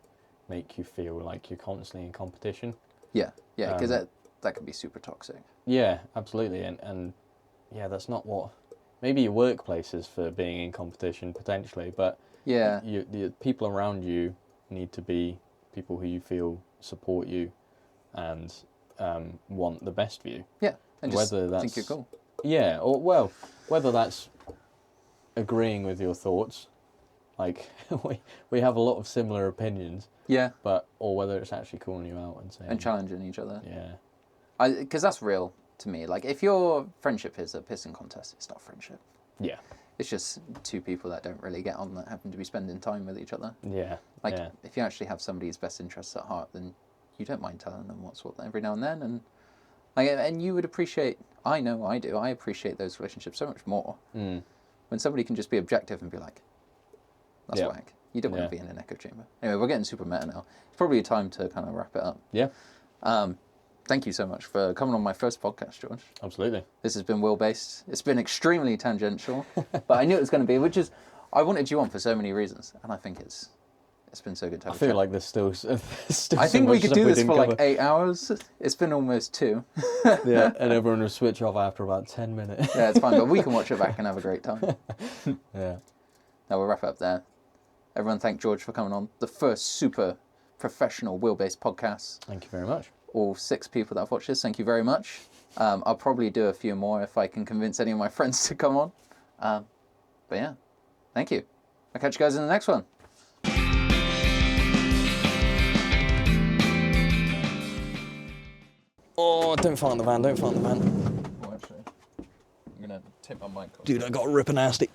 make you feel like you're constantly in competition. Yeah, because that can be super toxic. Yeah, absolutely. And that's not what... Maybe your workplace is for being in competition, potentially, but the people around you need to be people who you feel support you and want the best for you. Yeah, and just think you're cool. Yeah, or, whether that's agreeing with your thoughts Like we have a lot of similar opinions, Yeah. or whether it's actually calling you out and saying And challenging each other. Yeah. Because that's real to me. Like, if your friendship is a pissing contest, it's not friendship. Yeah. It's just two people that don't really get on that happen to be spending time with each other. Yeah. Like, yeah. if you actually have somebody's best interests at heart, then you don't mind telling them what's what every now and then. And you would appreciate, I know I do, I appreciate those relationships so much more. Mm. When somebody can just be objective and be like, that's whack. You don't want to be in an echo chamber. Anyway, we're getting super meta now. It's probably time to kind of wrap it up. Yeah. Thank you so much for coming on my first podcast, George. Absolutely. This has been wheel-based. It's been extremely tangential, but I knew it was going to be, which is, I wanted you on for so many reasons, and I think it's been so good to have I feel like there's still I think we could do this for cover. like 8 hours. It's been almost 2. Yeah, and everyone will switch off after about 10 minutes. Yeah, it's fine, but we can watch it back and have a great time. Yeah. Now we'll wrap it up there. Everyone thank George for coming on the first super professional wheel-based podcast. Thank you very much. All 6 people that have watched this, thank you very much. I'll probably do a few more if I can convince any of my friends to come on. But yeah, thank you. I'll catch you guys in the next one. Oh, don't fart in the van, don't fart in the van. Oh, actually, I'm going to take my mic off. Dude, I got a ripper nasty.